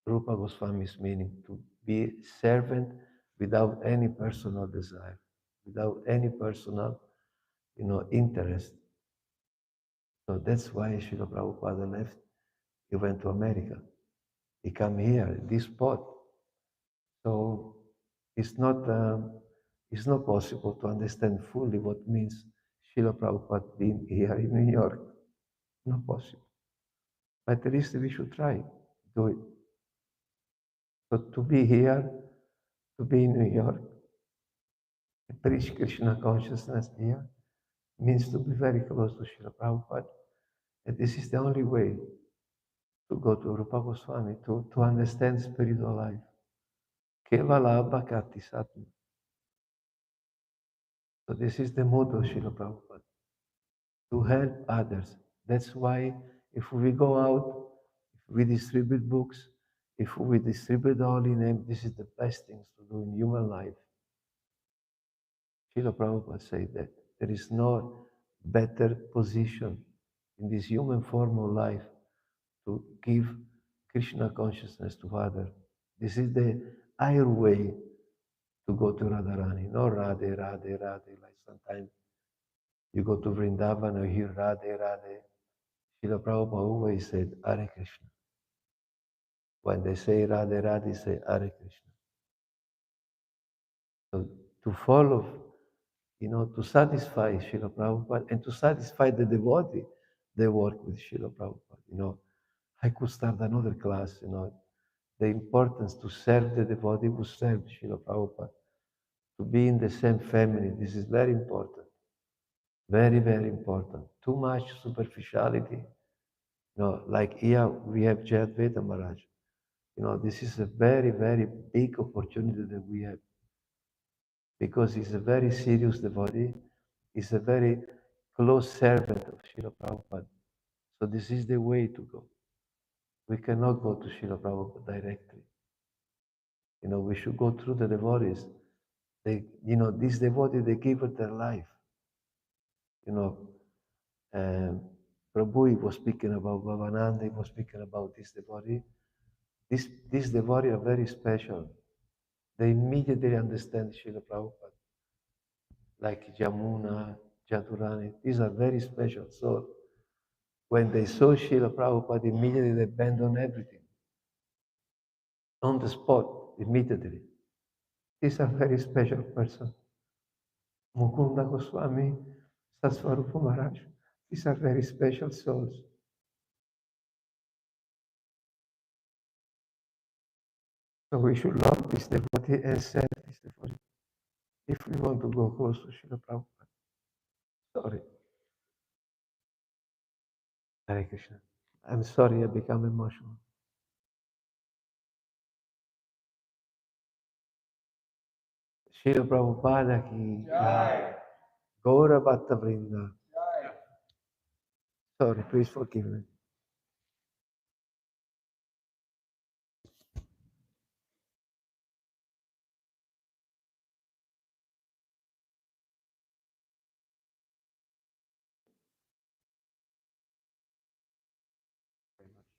Speaker 1: Rupa Goswami's meaning, to be servant without any personal desire, without any personal, interest. So that's why Srila Prabhupada left. He went to America. He came here, this spot. So it's not possible to understand fully what means Srila Prabhupada being here in New York. Not possible. But at least we should try, do it. So to be here, to be in New York, to preach Krishna consciousness here, means to be very close to Srila Prabhupada. And this is the only way to go to Rupa Goswami, to understand spiritual life. Kevala Bhakti Satma. So this is the motto of Srila Prabhupada, to help others. That's why if we go out, if we distribute books, if we distribute the holy name, this is the best things to do in human life. Srila Prabhupada said that there is no better position in this human form of life to give Krishna consciousness to others. This is the higher way to go to Radharani, no Radhe, Radhe, Radhe, like sometimes you go to Vrindavan or hear Radhe, Radhe. Srila Prabhupada always said Hare Krishna. When they say Radhe, Radhe, say Hare Krishna. So to follow, to satisfy Srila Prabhupada and to satisfy the devotee, they work with Srila Prabhupada. I could start another class, the importance to serve the devotee who serve Srila Prabhupada, to be in the same family. This is very important. Very, very important. Too much superficiality. Like here we have Jayad Veda Maharaj. This is a very, very big opportunity that we have because he's a very serious devotee. He's a very close servant of Srila Prabhupada. So this is the way to go. We cannot go to Srila Prabhupada directly. We should go through the devotees. These devotees, they give it their life. Prabhu, he was speaking about Bhavananda, he was speaking about this devotee. These devotees are very special. They immediately understand Srila Prabhupada. Like Jamuna, Jadurani, these are very special. So when they saw Srila Prabhupada, immediately they abandoned everything. On the spot, immediately. These are very special persons. Mukunda Goswami, Satsvarupa Maharaj, these are very special souls. So we should love this devotee and serve this devotee if we want to go close to Srila Prabhupada. Sorry. Hare Krishna. I'm sorry I become emotional. Srila Prabhupada ki Gaura Bhatta Vrinda. Sorry, please forgive me.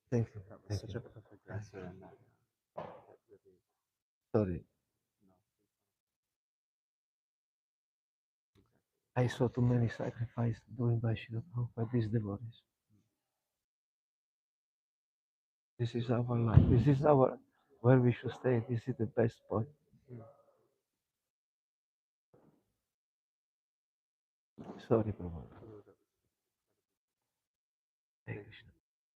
Speaker 1: Thank you. Thank
Speaker 3: Such
Speaker 1: you.
Speaker 3: a perfect answer. And that really,
Speaker 1: Sorry. I saw too many sacrifices doing by Srila Prabhupada, these devotees. This is our life. This is where we should stay. This is the best point. Sorry, Prabhupada. Hare Krishna.